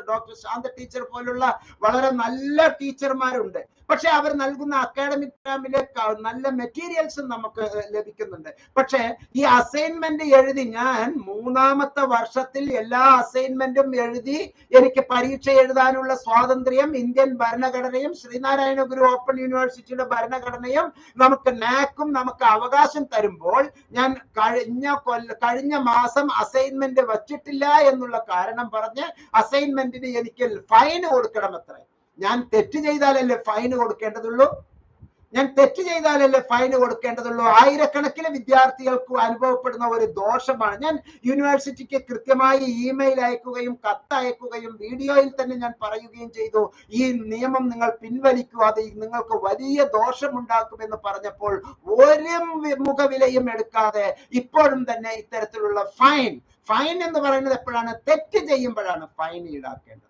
ഡോക്ടർ ശാന്ത ടീച്ചർ പോലുള്ള വളരെ നല്ല ടീച്ചർമാരുണ്ട്. പക്ഷെ അവർ നൽകുന്ന അക്കാഡമിക് പ്രോഗ്രാമിലെ നല്ല മെറ്റീരിയൽസും നമുക്ക് ലഭിക്കുന്നുണ്ട്. പക്ഷെ ഈ അസൈൻമെന്റ് എഴുതി ഞാൻ 3ാമത്തെ വർഷത്തിൽ എല്ലാ അസൈൻമെന്റും എഴുതി എനിക്ക് പരീക്ഷ എഴുതാനുള്ള സ്വാതന്ത്ര്യം ഇന്ത്യൻ ഭരണഘടനയും ശ്രീനാരായണ ഗുരു ഓപ്പൺ യൂണിവേഴ്സിറ്റിയുടെ ഭരണഘടനയും നമുക്ക് NAC-ഉം നമുക്ക് അവകാശം തരുമ്പോൾ ഞാൻ കഴിഞ്ഞ മാസം അസൈൻമെന്റ് വച്ചിട്ടില്ല എന്നുള്ള കാരണം പറഞ്ഞ് അസൈൻമെന്റിന് എനിക്ക് ഫൈൻ കൊടുക്കണമത്രേ. ഞാൻ തെറ്റ് ചെയ്താലല്ലേ ഫൈൻ കൊടുക്കേണ്ടതുള്ളൂ? ആയിരക്കണക്കിന് വിദ്യാർത്ഥികൾക്ക് അനുഭവപ്പെടുന്ന ഒരു ദോഷമാണ്. ഞാൻ യൂണിവേഴ്സിറ്റിക്ക് കൃത്യമായി ഇമെയിൽ അയക്കുകയും കത്തയക്കുകയും വീഡിയോയിൽ തന്നെ ഞാൻ പറയുകയും ചെയ്തു, ഈ നിയമം നിങ്ങൾ പിൻവലിക്കുക, അത് നിങ്ങൾക്ക് വലിയ ദോഷമുണ്ടാക്കുമെന്ന് പറഞ്ഞപ്പോൾ ഒരു മുഖവിലയും എടുക്കാതെ ഇപ്പോഴും തന്നെ ഇത്തരത്തിലുള്ള ഫൈൻ എന്ന് പറയുന്നത് എപ്പോഴാണ്? തെറ്റ് ചെയ്യുമ്പോഴാണ് ഫൈൻ ഈടാക്കേണ്ടത്.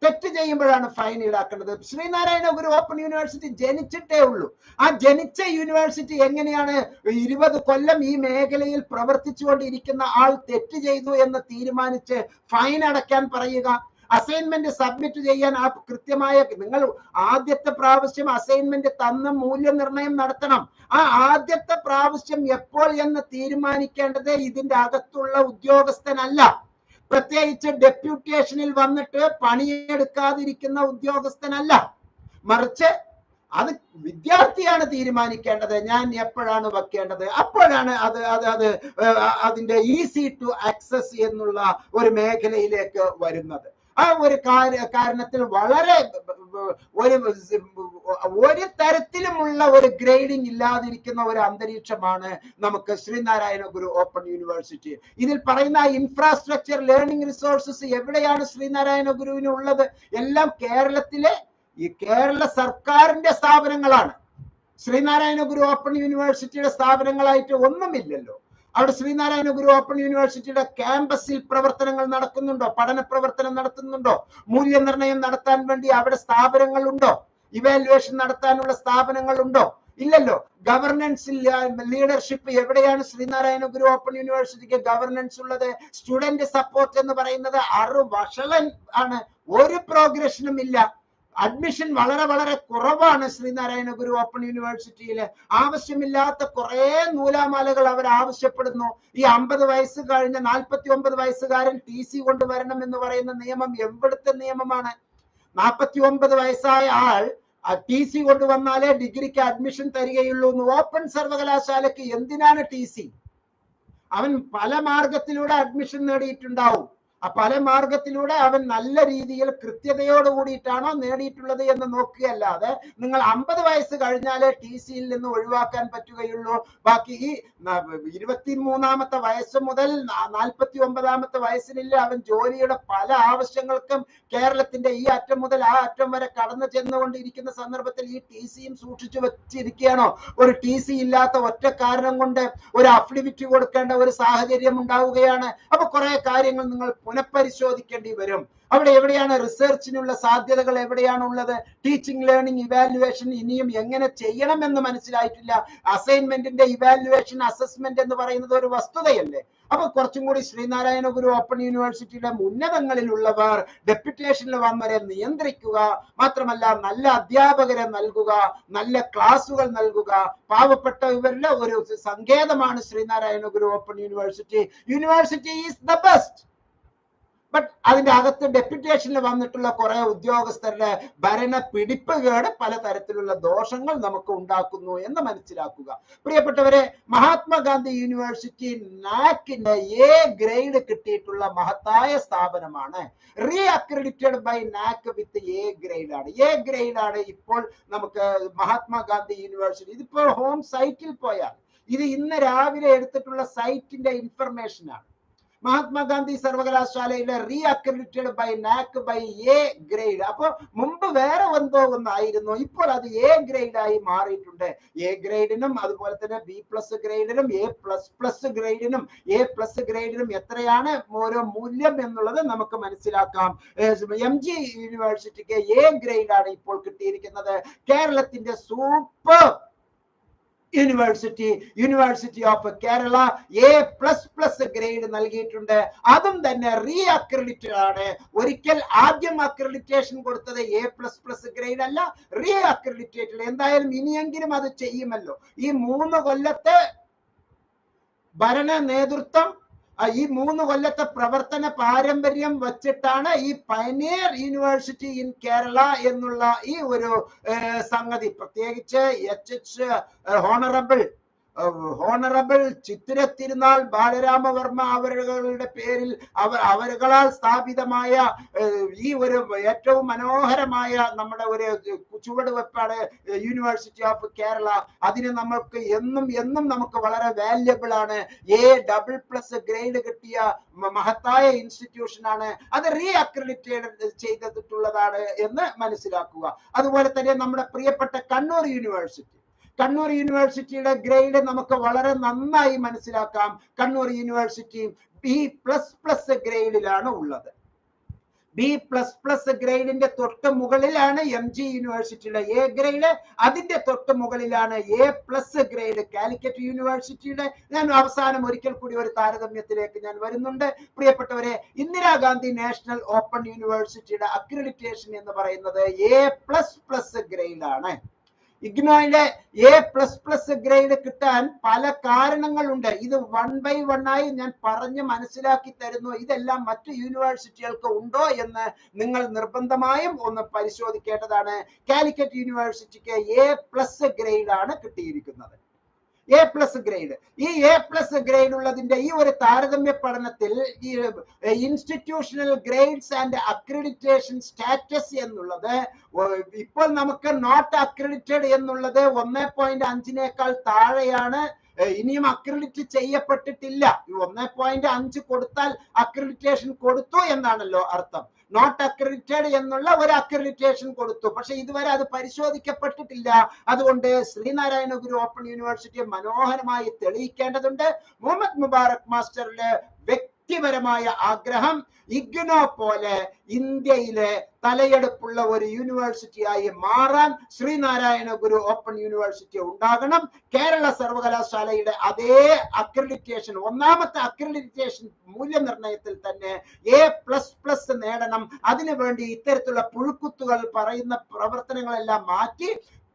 തെറ്റ് ചെയ്യുമ്പോഴാണ് fine ഈടാക്കേണ്ടത്. Sreenarayana Guru open university ജനിച്ചിട്ടേ ഉള്ളൂ. ആ ജനിച്ച യൂണിവേഴ്സിറ്റി എങ്ങനെയാണ് 20 കൊല്ലം ഈ മേഖലയിൽ പ്രവർത്തിച്ചുകൊണ്ടിരിക്കുന്ന ആൾ തെറ്റ് ചെയ്തു എന്ന് തീരുമാനിച്ച് ഫൈൻ അടയ്ക്കാൻ പറയുക? അസൈൻമെന്റ് സബ്മിറ്റ് ചെയ്യാൻ ആ കൃത്യമായ, നിങ്ങൾ ആദ്യത്തെ പ്രാവശ്യം അസൈൻമെന്റ് തന്ന മൂല്യനിർണ്ണയം നടത്തണം. ആ ആദ്യത്തെ പ്രാവശ്യം എപ്പോൾ എന്ന് തീരുമാനിക്കേണ്ടത് ഇതിന്റെ അകത്തുള്ള ഉദ്യോഗസ്ഥനല്ല, പ്രത്യേകിച്ച് ഡെപ്യൂട്ടേഷനിൽ വന്നിട്ട് പണിയെടുക്കാതിരിക്കുന്ന ഉദ്യോഗസ്ഥനല്ല, മറിച്ച് അത് വിദ്യാർത്ഥിയാണ് തീരുമാനിക്കേണ്ടത്. ഞാൻ എപ്പോഴാണ് വെക്കേണ്ടത്, അപ്പോഴാണ് അതിന്റെ ഈസി ടു ആക്സസ് എന്നുള്ള ഒരു മേഖലയിലേക്ക് വരുന്നത്. ആ ഒരു കാരണത്തിൽ വളരെ ഒരു തരത്തിലുമുള്ള ഒരു ഗ്രേഡിംഗ് ഇല്ലാതിരിക്കുന്ന ഒരു അന്തരീക്ഷമാണ് നമുക്ക് ശ്രീനാരായണ ഗുരു ഓപ്പൺ യൂണിവേഴ്സിറ്റി. ഇതിൽ പറയുന്ന ഇൻഫ്രാസ്ട്രക്ചർ, ലേണിംഗ് റിസോഴ്സസ് എവിടെയാണ് ശ്രീനാരായണ ഗുരുവിന് ഉള്ളത്? എല്ലാം കേരളത്തിലെ ഈ കേരള സർക്കാരിന്റെ സ്ഥാപനങ്ങളാണ്. ശ്രീനാരായണ ഗുരു ഓപ്പൺ യൂണിവേഴ്സിറ്റിയുടെ സ്ഥാപനങ്ങളായിട്ട് ഒന്നുമില്ലല്ലോ. അവിടെ ശ്രീനാരായണ ഗുരു ഓപ്പൺ യൂണിവേഴ്സിറ്റിയുടെ ക്യാമ്പസിൽ പ്രവർത്തനങ്ങൾ നടക്കുന്നുണ്ടോ? പഠന പ്രവർത്തനം നടത്തുന്നുണ്ടോ? മൂല്യനിർണ്ണയം നടത്താൻ വേണ്ടി അവിടെ സ്ഥാപനങ്ങളുണ്ടോ? ഇവാലുവേഷൻ നടത്താനുള്ള സ്ഥാപനങ്ങളുണ്ടോ? ഇല്ലല്ലോ. ഗവർണൻസ്, ലീഡർഷിപ്പ് എവിടെയാണ് ശ്രീനാരായണ ഗുരു ഓപ്പൺ യൂണിവേഴ്സിറ്റിക്ക് ഗവർണൻസ് ഉള്ളത്? സ്റ്റുഡന്റ് സപ്പോർട്ട് എന്ന് പറയുന്നത് വഷളൻ ആണ്, ഒരു പ്രോഗ്രഷനും ഇല്ല. അഡ്മിഷൻ വളരെ വളരെ കുറവാണ് ശ്രീനാരായണ ഗുരു ഓപ്പൺ യൂണിവേഴ്സിറ്റിയിൽ. ആവശ്യമില്ലാത്ത കുറെ നൂലാമാലകൾ അവർ ആവശ്യപ്പെടുന്നു. ഈ 50 വയസ്സ് കഴിഞ്ഞ 49 വയസ്സുകാരൻ TC കൊണ്ടുവരണം എന്ന് പറയുന്ന നിയമം എവിടുത്തെ നിയമമാണ്? 49 വയസ്സായ ആൾ TC കൊണ്ടുവന്നാലേ ഡിഗ്രിക്ക് അഡ്മിഷൻ തരികയുള്ളൂ. ഓപ്പൺ സർവകലാശാലയ്ക്ക് എന്തിനാണ് TC? അവൻ പല മാർഗത്തിലൂടെ അഡ്മിഷൻ നേടിയിട്ടുണ്ടാവും. ആ പല മാർഗത്തിലൂടെ അവൻ നല്ല രീതിയിൽ കൃത്യതയോട് കൂടിയിട്ടാണോ നേടിയിട്ടുള്ളത് എന്ന് നോക്കുകയല്ലാതെ നിങ്ങൾ 50 വയസ്സ് കഴിഞ്ഞാലേ TCയിൽ നിന്ന് ഒഴിവാക്കാൻ പറ്റുകയുള്ളൂ. ബാക്കി ഈ 23-ാമത്തെ വയസ്സ് മുതൽ 49-ാമത്തെ വയസ്സിനില്ല അവൻ ജോലിയുടെ പല ആവശ്യങ്ങൾക്കും കേരളത്തിന്റെ ഈ അറ്റം മുതൽ ആ അറ്റം വരെ കടന്നു ചെന്നുകൊണ്ടിരിക്കുന്ന സന്ദർഭത്തിൽ ഈ TCയും സൂക്ഷിച്ചു വെച്ചിരിക്കുകയാണോ? ഒരു TC ഇല്ലാത്ത ഒറ്റ കാരണം കൊണ്ട് ഒരു അഫിഡവിറ്റ് കൊടുക്കേണ്ട ഒരു സാഹചര്യം ഉണ്ടാവുകയാണ്. അപ്പൊ കുറെ കാര്യങ്ങൾ നിങ്ങൾ പുനഃപരിശോധിക്കേണ്ടി വരും. അവിടെ എവിടെയാണ് റിസർച്ചിനുള്ള സാധ്യതകൾ, എവിടെയാണുള്ളത്? ടീച്ചിങ്, ലേണിംഗ്, ഇവാലുവേഷൻ ഇനിയും എങ്ങനെ ചെയ്യണമെന്ന് മനസ്സിലായിട്ടില്ല. അസൈൻമെന്റിന്റെ ഇവാലുവേഷൻ, അസസ്മെന്റ് എന്ന് പറയുന്നത് ഒരു വസ്തുതയല്ലേ? അപ്പൊ കുറച്ചും കൂടി ശ്രീനാരായണ ഗുരു ഓപ്പൺ യൂണിവേഴ്സിറ്റിയുടെ ഉന്നതങ്ങളിലുള്ളവർ ഡെപ്യൂട്ടേഷനിൽ വന്നവരെ നിയന്ത്രിക്കുക, മാത്രമല്ല നല്ല അധ്യാപകരെ നൽകുക, നല്ല ക്ലാസുകൾ നൽകുക. പാവപ്പെട്ട ഇവരുടെ ഒരു സങ്കേതമാണ് Sreenarayana Guru open university. University is the best. But അതിന്റെ അകത്ത് ഡെപ്യൂട്ടേഷനിൽ വന്നിട്ടുള്ള കുറെ ഉദ്യോഗസ്ഥരുടെ ഭരണ പിടിപ്പുകേട് പലതരത്തിലുള്ള ദോഷങ്ങൾ നമുക്ക് ഉണ്ടാക്കുന്നു എന്ന് മനസ്സിലാക്കുക. പ്രിയപ്പെട്ടവരെ, മഹാത്മാഗാന്ധി യൂണിവേഴ്സിറ്റി നാക്കിന്റെ A ഗ്രേഡ് കിട്ടിയിട്ടുള്ള മഹത്തായ സ്ഥാപനമാണ്. Reaccredited by NAAC with A grade ആണ്. A ഗ്രേഡ് ആണ് ഇപ്പോൾ നമുക്ക് മഹാത്മാഗാന്ധി യൂണിവേഴ്സിറ്റി. ഇതിപ്പോ ഹോം സൈറ്റിൽ പോയാൽ ഇത് ഇന്ന് രാവിലെ എടുത്തിട്ടുള്ള സൈറ്റിന്റെ ഇൻഫർമേഷൻ ആണ്. മഹാത്മാഗാന്ധി സർവകലാശാലയുടെ reaccredited by NAAC by A grade. അപ്പൊ മുമ്പ് വേറെ എന്തോ ഒന്നായിരുന്നു, ഇപ്പോൾ അത് A ഗ്രേഡ് ആയി മാറിയിട്ടുണ്ട്. A ഗ്രേഡിനും അതുപോലെ തന്നെ B+ ഗ്രേഡിനും A++ ഗ്രേഡിനും A+ ഗ്രേഡിനും എത്രയാണ് ഓരോ മൂല്യം എന്നുള്ളത് നമുക്ക് മനസ്സിലാക്കാം. MG യൂണിവേഴ്സിറ്റിക്ക് A ഗ്രേഡ് ആണ് ഇപ്പോൾ കിട്ടിയിരിക്കുന്നത്. കേരളത്തിന്റെ super university of Kerala A++ grade നൽകിയിട്ടുണ്ട്. അതും തന്നെ റീ അക്രഡിറ്റഡ് ആണ്. ഒരിക്കൽ ആദ്യം അക്രഡിറ്റേഷൻ കൊടുത്തത് A++ ഗ്രേഡ് അല്ല, റീ അക്രഡിറ്റേറ്റഡ്. എന്തായാലും ഇനിയെങ്കിലും അത് ചെയ്യുമല്ലോ. ഈ 3 കൊല്ലത്തെ ഭരണ നേതൃത്വം, ഈ 3 കൊല്ലത്തെ പ്രവർത്തന പാരമ്പര്യം വച്ചിട്ടാണ് ഈ പയനിയർ യൂണിവേഴ്സിറ്റി ഇൻ കേരള എന്നുള്ള ഈ ഒരു സംഗതി, പ്രത്യേകിച്ച് ഹോണറബിൾ ചിത്തിര തിരുനാൾ ബാലരാമവർമ്മ അവരുടെ പേരിൽ അവരുകളാൽ സ്ഥാപിതമായ ഈ ഒരു ഏറ്റവും മനോഹരമായ നമ്മുടെ ഒരു ചുവടുവെപ്പാണ് യൂണിവേഴ്സിറ്റി ഓഫ് കേരള. അതിന് നമ്മൾക്ക് എന്നും നമുക്ക് വളരെ വാല്യബിൾ ആണ്. A++ ഗ്രേഡ് കിട്ടിയ മഹത്തായ ഇൻസ്റ്റിറ്റ്യൂഷൻ ആണ്. അത് റീ അക്രഡിറ്റേറ്റ് ചെയ്തിട്ടുള്ളതാണ് എന്ന് മനസ്സിലാക്കുക. അതുപോലെ തന്നെ നമ്മുടെ പ്രിയപ്പെട്ട കണ്ണൂർ യൂണിവേഴ്സിറ്റിയുടെ ഗ്രേഡ് നമുക്ക് വളരെ നന്നായി മനസ്സിലാക്കാം. കണ്ണൂർ യൂണിവേഴ്സിറ്റി B++ ഗ്രേഡിലാണ് ഉള്ളത്. B++ ഗ്രേഡിന്റെ തൊട്ട് മുകളിലാണ് MG യൂണിവേഴ്സിറ്റിയുടെ A ഗ്രേഡ്, അതിന്റെ തൊട്ട് മുകളിലാണ് A+ ഗ്രേഡ് കാലിക്കറ്റ് യൂണിവേഴ്സിറ്റിയുടെ. ഞാൻ അവസാനം ഒരിക്കൽ കൂടി ഒരു താരതമ്യത്തിലേക്ക് ഞാൻ വരുന്നുണ്ട് പ്രിയപ്പെട്ടവരെ. ഇന്ദിരാഗാന്ധി നാഷണൽ ഓപ്പൺ യൂണിവേഴ്സിറ്റിയുടെ അക്രഡിറ്റേഷൻ എന്ന് പറയുന്നത് A++ ഗ്രേഡ് ആണ്. ഇഗ്നോയിലെ A++ ഗ്രേഡ് കിട്ടാൻ പല കാരണങ്ങളുണ്ട്. ഇത് 1 by 1 ആയി ഞാൻ പറഞ്ഞ് മനസ്സിലാക്കി തരുന്നു. ഇതെല്ലാം മറ്റു യൂണിവേഴ്സിറ്റികൾക്ക് ഉണ്ടോ എന്ന് നിങ്ങൾ നിർബന്ധമായും ഒന്ന് പരിശോധിക്കേണ്ടതാണ്. കാലിക്കറ്റ് യൂണിവേഴ്സിറ്റിക്ക് A+ ഗ്രേഡ് ആണ് കിട്ടിയിരിക്കുന്നത്. A+ grade. ഈ A+ ഗ്രേഡ് ഉള്ളതിന്റെ ഈ ഒരു താരതമ്യ പഠനത്തിൽ ഈ institutional grades and accreditation status എന്നുള്ളത് ഇപ്പോൾ നമുക്ക് നോട്ട് അക്രഡിറ്റഡ് എന്നുള്ളത് 1.5 താഴെയാണ്. ഇനിയും അക്രഡിറ്റ് ചെയ്യപ്പെട്ടിട്ടില്ല. 1.5 കൊടുത്താൽ അക്രഡിറ്റേഷൻ കൊടുത്തു എന്നാണല്ലോ അർത്ഥം. നോട്ട് അക്രഡിറ്റഡ് എന്നുള്ള ഒരു അക്രഡിറ്റേഷൻ കൊടുത്തു, പക്ഷെ ഇതുവരെ അത് പരിശോധിക്കപ്പെട്ടിട്ടില്ല. അതുകൊണ്ട് ശ്രീനാരായണ ഗുരു ഓപ്പൺ യൂണിവേഴ്സിറ്റി മനോഹരമായി തെളിയിക്കേണ്ടതുണ്ട്. മുഹമ്മദ് മുബാറക് മാസ്റ്ററിന്റെ വ്യക്തിപരമായ ആഗ്രഹം ഇഗ്നോ പോലെ ഇന്ത്യയിലെ തലയെടുപ്പുള്ള ഒരു യൂണിവേഴ്സിറ്റിയായി മാറാൻ ശ്രീനാരായണ ഗുരു ഓപ്പൺ യൂണിവേഴ്സിറ്റി ഉണ്ടാകണം. കേരള സർവകലാശാലയുടെ അതേ അക്രഡിറ്റേഷൻ, ഒന്നാമത്തെ അക്രഡിറ്റേഷൻ മൂല്യനിർണയത്തിൽ തന്നെ A++ നേടണം. അതിനുവേണ്ടി ഇത്തരത്തിലുള്ള പുഴുക്കുത്തുകൾ പറയുന്ന പ്രവർത്തനങ്ങളെല്ലാം മാറ്റി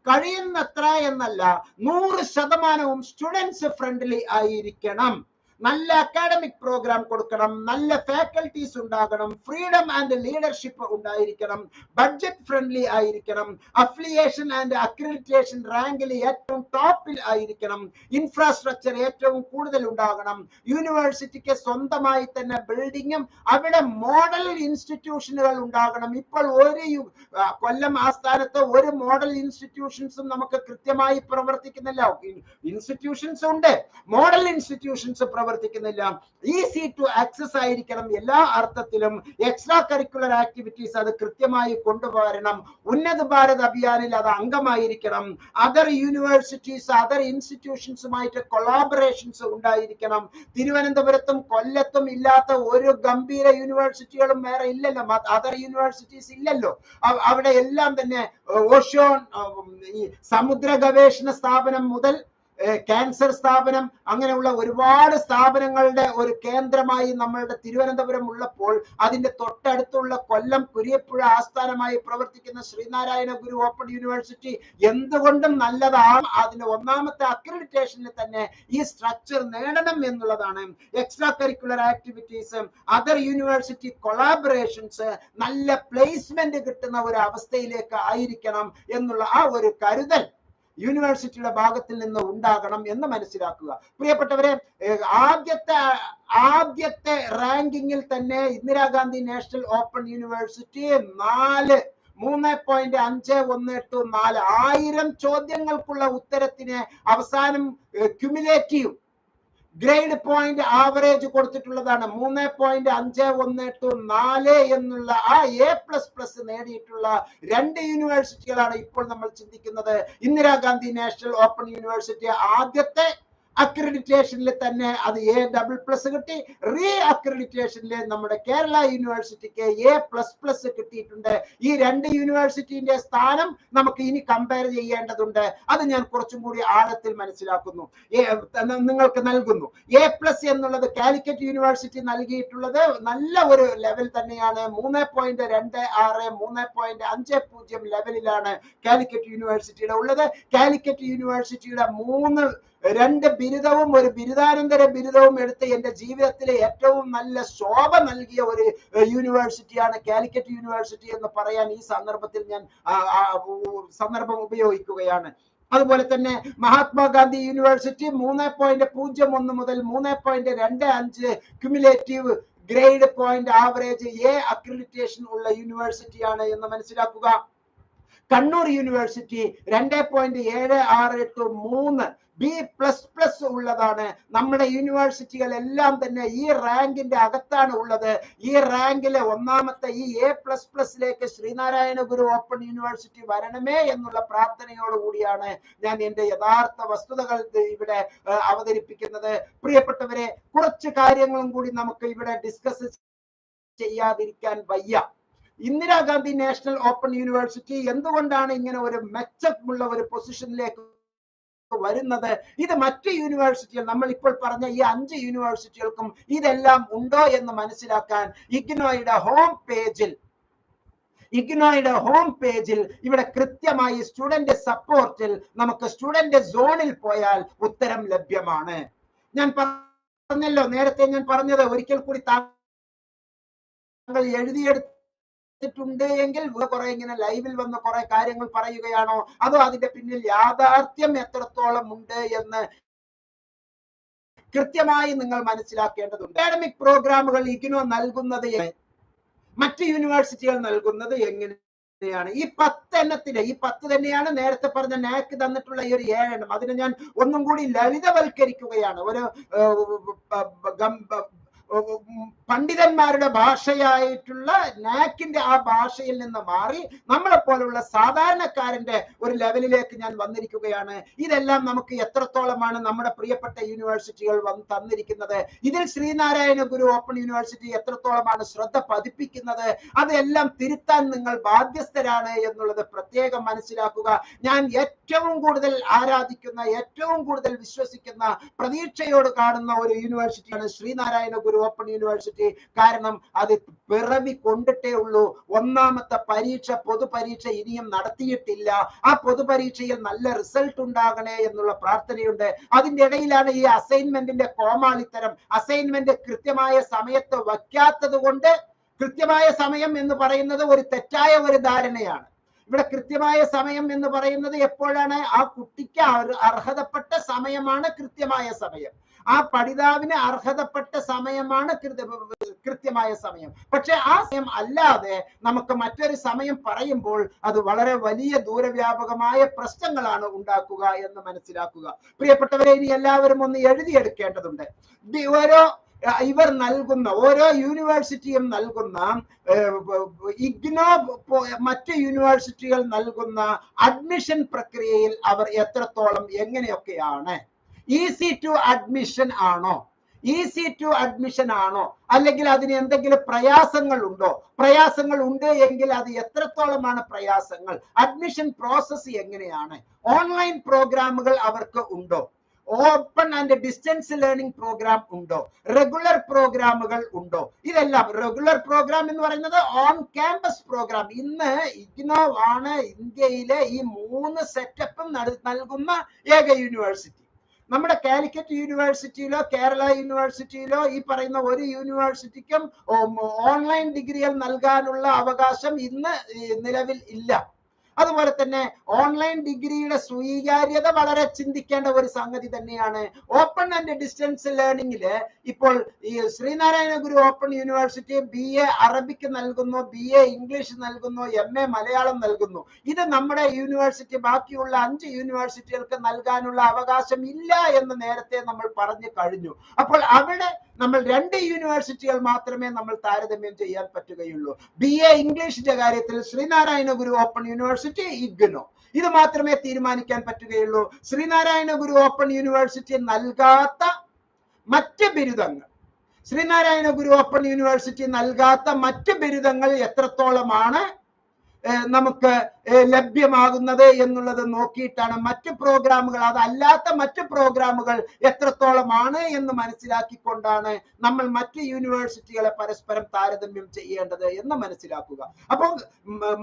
കഴിയുന്നത്ര എന്നല്ല 100% സ്റ്റുഡൻസ് ഫ്രണ്ട്ലി ആയിരിക്കണം. നല്ല അക്കാഡമിക് പ്രോഗ്രാം കൊടുക്കണം, നല്ല ഫാക്കൽറ്റീസ് ഉണ്ടാകണം, ഫ്രീഡം ആൻഡ് ലീഡർഷിപ്പ് ഉണ്ടായിരിക്കണം, ബഡ്ജറ്റ് ഫ്രണ്ട്ലി ആയിരിക്കണം, അഫിലിയേഷൻ ആൻഡ് അക്രഡിറ്റേഷൻ റാങ്കിൽ ഏറ്റവും ടോപ്പിൽ ആയിരിക്കണം, ഇൻഫ്രാസ്ട്രക്ചർ ഏറ്റവും കൂടുതൽ ഉണ്ടാകണം, യൂണിവേഴ്സിറ്റിക്ക് സ്വന്തമായി തന്നെ ബിൽഡിങ്ങും അവിടെ മോഡൽ ഇൻസ്റ്റിറ്റ്യൂഷനുകൾ ഉണ്ടാകണം. ഇപ്പോൾ ഒരു കൊല്ലം ആസ്ഥാനത്ത് ഒരു മോഡൽ ഇൻസ്റ്റിറ്റ്യൂഷൻസും നമുക്ക് കൃത്യമായി പ്രവർത്തിക്കുന്നില്ല. ഇൻസ്റ്റിറ്റ്യൂഷൻസ് ഉണ്ട്, മോഡൽ ഇൻസ്റ്റിറ്റ്യൂഷൻസ് പ്രവർത്തിക്കുന്നില്ല. ഈസി ടു ആക്സസ് ആയിരിക്കണം എല്ലാ അർത്ഥത്തിലും. എക്സ്ട്രാ കരിക്കുലർ ആക്ടിവിറ്റീസ് അത് കൃത്യമായി കൊണ്ടുവരണം. ഉന്നത ഭാരത് അഭിയാനിൽ അത് അംഗമായിരിക്കണം. അതർ യൂണിവേഴ്സിറ്റീസ് അതർ ഇൻസ്റ്റിറ്റ്യൂഷൻസുമായിട്ട് കൊളാബറേഷൻസ് ഉണ്ടായിരിക്കണം. തിരുവനന്തപുരത്തും കൊല്ലത്തും ഇല്ലാത്ത ഒരു ഗംഭീര യൂണിവേഴ്സിറ്റികളും വേറെ ഇല്ലല്ലോ, അതർ യൂണിവേഴ്സിറ്റീസ് ഇല്ലല്ലോ. അവിടെ എല്ലാം തന്നെ ഓഷോൺ, ഈ സമുദ്ര ഗവേഷണ സ്ഥാപനം മുതൽ ക്യാൻസർ സ്ഥാപനം, അങ്ങനെയുള്ള ഒരുപാട് സ്ഥാപനങ്ങളുടെ ഒരു കേന്ദ്രമായി നമ്മളുടെ തിരുവനന്തപുരം ഉള്ളപ്പോൾ അതിന്റെ തൊട്ടടുത്തുള്ള കൊല്ലം കുരിയപ്പുഴ ആസ്ഥാനമായി പ്രവർത്തിക്കുന്ന ശ്രീനാരായണ ഗുരു ഓപ്പൺ യൂണിവേഴ്സിറ്റി എന്തുകൊണ്ടും നല്ലതാണ്. അതിന്റെ ഒന്നാമത്തെ അക്രഡിറ്റേഷനിൽ തന്നെ ഈ സ്ട്രക്ചർ നേടണം എന്നുള്ളതാണ്. Extra curricular activities, other university collaborations, നല്ല പ്ലേസ്മെന്റ് കിട്ടുന്ന ഒരു അവസ്ഥയിലേക്ക് ആയിരിക്കണം എന്നുള്ള ആ ഒരു കരുതൽ യൂണിവേഴ്സിറ്റിയുടെ ഭാഗത്തിൽ നിന്ന് ഉണ്ടാകണം എന്ന് മനസ്സിലാക്കുക. പ്രിയപ്പെട്ടവരെ, ആദ്യത്തെ റാങ്കിങ്ങിൽ തന്നെ ഇന്ദിരാഗാന്ധി നാഷണൽ ഓപ്പൺ യൂണിവേഴ്സിറ്റി 3.518 1000 ചോദ്യങ്ങൾക്കുള്ള ഉത്തരത്തിന് അവസാനം ക്യുമുലേറ്റീവ് ഗ്രേഡ് പോയിന്റ് ആവറേജ് കൊടുത്തിട്ടുള്ളതാണ് 3.518 എന്നുള്ള ആ A++ നേടിയിട്ടുള്ള 2 യൂണിവേഴ്സിറ്റികളാണ് ഇപ്പോൾ നമ്മൾ ചിന്തിക്കുന്നത്. ഇന്ദിരാഗാന്ധി നാഷണൽ ഓപ്പൺ യൂണിവേഴ്സിറ്റി ആദ്യത്തെ അക്രഡിറ്റേഷനിൽ തന്നെ അത് A++ കിട്ടി. റീ അക്രഡിറ്റേഷനിൽ നമ്മുടെ കേരള യൂണിവേഴ്സിറ്റിക്ക് A++ കിട്ടിയിട്ടുണ്ട്. ഈ 2 യൂണിവേഴ്സിറ്റിന്റെ സ്ഥാനം നമുക്ക് ഇനി കമ്പയർ ചെയ്യേണ്ടതുണ്ട്. അത് ഞാൻ കുറച്ചും കൂടി ആഴത്തിൽ മനസ്സിലാക്കുന്നു, നിങ്ങൾക്ക് നൽകുന്നു. A+ എന്നുള്ളത് കാലിക്കറ്റ് യൂണിവേഴ്സിറ്റി നൽകിയിട്ടുള്ളത് നല്ല ഒരു ലെവൽ തന്നെയാണ്. 3.26 3.50 ലെവലിലാണ് കാലിക്കറ്റ് യൂണിവേഴ്സിറ്റിയുടെ ഉള്ളത്. കാലിക്കറ്റ് യൂണിവേഴ്സിറ്റിയുടെ 2 ബിരുദവും ഒരു ബിരുദാനന്തര ബിരുദവും എടുത്ത് എന്റെ ജീവിതത്തിലെ ഏറ്റവും നല്ല ശോഭ നൽകിയ ഒരു യൂണിവേഴ്സിറ്റിയാണ് കാലിക്കറ്റ് യൂണിവേഴ്സിറ്റി എന്ന് പറയാൻ ഈ സന്ദർഭത്തിൽ ഞാൻ സന്ദർഭം ഉപയോഗിക്കുകയാണ്. അതുപോലെ തന്നെ മഹാത്മാഗാന്ധി യൂണിവേഴ്സിറ്റി 3.01 മുതൽ 3.25 cumulative grade point average A accreditation ഉള്ള യൂണിവേഴ്സിറ്റിയാണ് എന്ന് മനസ്സിലാക്കുക. കണ്ണൂർ യൂണിവേഴ്സിറ്റി 2.768 B++ ഉള്ളതാണ്. നമ്മുടെ യൂണിവേഴ്സിറ്റികൾ എല്ലാം തന്നെ ഈ റാങ്കിന്റെ അകത്താണ് ഉള്ളത്. ഈ റാങ്കിലെ ഒന്നാമത്തെ ഈ A++ Sreenarayana Guru open university വരണമേ എന്നുള്ള പ്രാർത്ഥനയോടുകൂടിയാണ് ഞാൻ എന്റെ യഥാർത്ഥ വസ്തുതകൾ ഇവിടെ അവതരിപ്പിക്കുന്നത്. പ്രിയപ്പെട്ടവരെ, കുറച്ച് കാര്യങ്ങളും കൂടി നമുക്ക് ഇവിടെ ഡിസ്കസ് ചെയ്യാതിരിക്കാൻ വയ്യ. ഇന്ദിരാഗാന്ധി നാഷണൽ ഓപ്പൺ യൂണിവേഴ്സിറ്റി എന്തുകൊണ്ടാണ് ഇങ്ങനെ ഒരു മെച്ചമുള്ള ഒരു പൊസിഷനിലേക്ക് വരുന്നത്? ഇത് മറ്റ് യൂണിവേഴ്സിറ്റികൾ, നമ്മൾ ഇപ്പോൾ പറഞ്ഞ ഈ 5 യൂണിവേഴ്സിറ്റികൾക്കും ഇതെല്ലാം ഉണ്ടോ എന്ന് മനസ്സിലാക്കാൻ ഇഗ്നോയുടെ ഹോം പേജിൽ ഇവിടെ കൃത്യമായി സ്റ്റുഡന്റ് സപ്പോർട്ടിൽ നമുക്ക് സ്റ്റുഡന്റ് സോണിൽ പോയാൽ ഉത്തരം ലഭ്യമാണ്. ഞാൻ പറഞ്ഞല്ലോ, നേരത്തെ ഞാൻ പറഞ്ഞത് ഒരിക്കൽ കൂടി താങ്കൾ എഴുതിയെടുത്തിട്ടുണ്ട് എങ്കിൽ കുറെ ഇങ്ങനെ ലൈവിൽ വന്ന് കുറെ കാര്യങ്ങൾ പറയുകയാണോ, അതോ അതിന്റെ പിന്നിൽ യാഥാർത്ഥ്യം എത്രത്തോളം ഉണ്ട് എന്ന് കൃത്യമായി നിങ്ങൾ മനസ്സിലാക്കേണ്ടതുണ്ട്. അക്കാഡമിക് പ്രോഗ്രാമുകൾ ഇഗ്നോ നൽകുന്നത് മറ്റ് യൂണിവേഴ്സിറ്റികൾ നൽകുന്നത് എങ്ങനെയാണ്? ഈ 10 എണ്ണത്തിന്, ഈ 10 തന്നെയാണ് നേരത്തെ പറഞ്ഞ നാക് തന്നിട്ടുള്ള ഈ ഒരു 7 എണ്ണം. അതിനെ ഞാൻ ഒന്നും കൂടി ലളിതവൽക്കരിക്കുകയാണ്. ഒരു പണ്ഡിതന്മാരുടെ ഭാഷയായിട്ടുള്ള നാക്കിന്റെ ആ ഭാഷയിൽ നിന്ന് മാറി നമ്മളെ പോലുള്ള സാധാരണക്കാരന്റെ ഒരു ലെവലിലേക്ക് ഞാൻ വന്നിരിക്കുകയാണ്. ഇതെല്ലാം നമുക്ക് എത്രത്തോളമാണ് നമ്മുടെ പ്രിയപ്പെട്ട യൂണിവേഴ്സിറ്റികൾ തന്നിരിക്കുന്നത്, ഇതിൽ ശ്രീനാരായണ ഗുരു ഓപ്പൺ യൂണിവേഴ്സിറ്റി എത്രത്തോളമാണ് ശ്രദ്ധ പതിപ്പിക്കുന്നത്, അതെല്ലാം തിരുത്താൻ നിങ്ങൾ ബാധ്യസ്ഥരാണ് എന്നുള്ളത് പ്രത്യേകം മനസ്സിലാക്കുക. ഞാൻ ഏറ്റവും കൂടുതൽ ആരാധിക്കുന്ന, ഏറ്റവും കൂടുതൽ വിശ്വസിക്കുന്ന, പ്രതീക്ഷയോട് കാണുന്ന ഒരു യൂണിവേഴ്സിറ്റിയാണ് ശ്രീനാരായണ ഗുരു ഓപ്പൺ യൂണിവേഴ്സിറ്റി. കാരണം അത് പിറവി കൊണ്ടിട്ടേ ഉള്ളൂ. ഒന്നാമത്തെ പരീക്ഷ, പൊതുപരീക്ഷ ഇനിയും നടത്തിയിട്ടില്ല. ആ പൊതുപരീക്ഷയിൽ നല്ല റിസൾട്ട് ഉണ്ടാകണേ എന്നുള്ള പ്രാർത്ഥനയുണ്ട്. അതിന്റെ ഇടയിലാണ് ഈ അസൈൻമെന്റിന്റെ കോമാളിത്തരം. അസൈൻമെന്റ് കൃത്യമായ സമയത്ത് വയ്ക്കാത്തത് കൊണ്ട്, കൃത്യമായ സമയം എന്ന് പറയുന്നത് ഒരു തെറ്റായ ഒരു ധാരണയാണ്. ഇവിടെ കൃത്യമായ സമയം എന്ന് പറയുന്നത് എപ്പോഴാണ്? ആ കുട്ടിക്ക് അർഹതപ്പെട്ട സമയമാണ് കൃത്യമായ സമയം. ആ പഠിതാവിന് അർഹതപ്പെട്ട സമയമാണ് കൃത്യമായ സമയം. പക്ഷെ ആ സമയം അല്ലാതെ നമുക്ക് മറ്റൊരു സമയം പറയുമ്പോൾ അത് വളരെ വലിയ ദൂരവ്യാപകമായ പ്രശ്നങ്ങളാണ് ഉണ്ടാക്കുക എന്ന് മനസ്സിലാക്കുക. പ്രിയപ്പെട്ടവരെ, ഇനി എല്ലാവരും ഒന്ന് എഴുതിയെടുക്കേണ്ടതുണ്ട്. ഇവർ നൽകുന്ന, ഓരോ യൂണിവേഴ്സിറ്റിയും നൽകുന്ന, ഇഗ്നോ മറ്റ് യൂണിവേഴ്സിറ്റികൾ നൽകുന്ന അഡ്മിഷൻ പ്രക്രിയയിൽ അവർ എത്രത്തോളം, എങ്ങനെയൊക്കെയാണ്? ഈസി ടു അഡ്മിഷൻ ആണോ? അല്ലെങ്കിൽ അതിന് എന്തെങ്കിലും പ്രയാസങ്ങൾ ഉണ്ടോ? പ്രയാസങ്ങൾ ഉണ്ട് എങ്കിൽ അത് എത്രത്തോളമാണ് പ്രയാസങ്ങൾ? അഡ്മിഷൻ പ്രോസസ് എങ്ങനെയാണ്? ഓൺലൈൻ പ്രോഗ്രാമുകൾ അവർക്ക് ഉണ്ടോ? Open and distance learning program ഉണ്ടോ? റെഗുലർ പ്രോഗ്രാമുകൾ ഉണ്ടോ? ഇതെല്ലാം റെഗുലർ പ്രോഗ്രാം എന്ന് പറയുന്നത് ഓൺ ക്യാമ്പസ് പ്രോഗ്രാം. ഇന്ന് ഇഗ്നോ ആണ് ഇന്ത്യയിലെ ഈ 3 സെറ്റപ്പും നൽകുന്ന ഏക യൂണിവേഴ്സിറ്റി. നമ്മുടെ കാലിക്കറ്റ് യൂണിവേഴ്സിറ്റിയിലോ കേരള യൂണിവേഴ്സിറ്റിയിലോ ഈ പറയുന്ന ഒരു യൂണിവേഴ്സിറ്റിക്കും ഓൺലൈൻ ഡിഗ്രികൾ നൽകാനുള്ള അവകാശം ഇന്ന് നിലവിൽ ഇല്ല. അതുപോലെ തന്നെ ഓൺലൈൻ ഡിഗ്രിയുടെ സ്വീകാര്യത വളരെ ചിന്തിക്കേണ്ട ഒരു സംഗതി തന്നെയാണ്. ഓപ്പൺ ആൻഡ് ഡിസ്റ്റൻസ് ലേണിംഗില് ഇപ്പോൾ ഈ Sreenarayana Guru open university BA അറബിക്ക് നൽകുന്നു, BA ഇംഗ്ലീഷ് നൽകുന്നു, MA മലയാളം നൽകുന്നു. ഇത് നമ്മുടെ യൂണിവേഴ്സിറ്റി ബാക്കിയുള്ള 5 യൂണിവേഴ്സിറ്റികൾക്ക് നൽകാനുള്ള അവകാശം ഇല്ല എന്ന് നേരത്തെ നമ്മൾ പറഞ്ഞു കഴിഞ്ഞു. അപ്പോൾ അവിടെ നമ്മൾ 2 യൂണിവേഴ്സിറ്റികൾ മാത്രമേ നമ്മൾ താരതമ്യം ചെയ്യാൻ പറ്റുകയുള്ളൂ. BA ഇംഗ്ലീഷിന്റെ കാര്യത്തിൽ ശ്രീനാരായണ ഗുരു ഓപ്പൺ യൂണിവേഴ്സിറ്റി, ഇഗ്നോ, ഇത് മാത്രമേ തീരുമാനിക്കാൻ പറ്റുകയുള്ളൂ. ശ്രീനാരായണ ഗുരു ഓപ്പൺ യൂണിവേഴ്സിറ്റി നൽകാത്ത മറ്റ് ബിരുദങ്ങൾ, ശ്രീനാരായണ ഗുരു ഓപ്പൺ യൂണിവേഴ്സിറ്റി നൽകാത്ത മറ്റ് ബിരുദങ്ങൾ എത്രത്തോളമാണ് നമുക്ക് ലഭ്യമാകുന്നത് എന്നുള്ളത് നോക്കിയിട്ടാണ് മറ്റ് പ്രോഗ്രാമുകൾ, അതല്ലാത്ത മറ്റ് പ്രോഗ്രാമുകൾ എത്രത്തോളമാണ് എന്ന് മനസ്സിലാക്കിക്കൊണ്ടാണ് നമ്മൾ മറ്റ് യൂണിവേഴ്സിറ്റികളെ പരസ്പരം താരതമ്യം ചെയ്യേണ്ടത് എന്ന് മനസ്സിലാക്കുക. അപ്പോൾ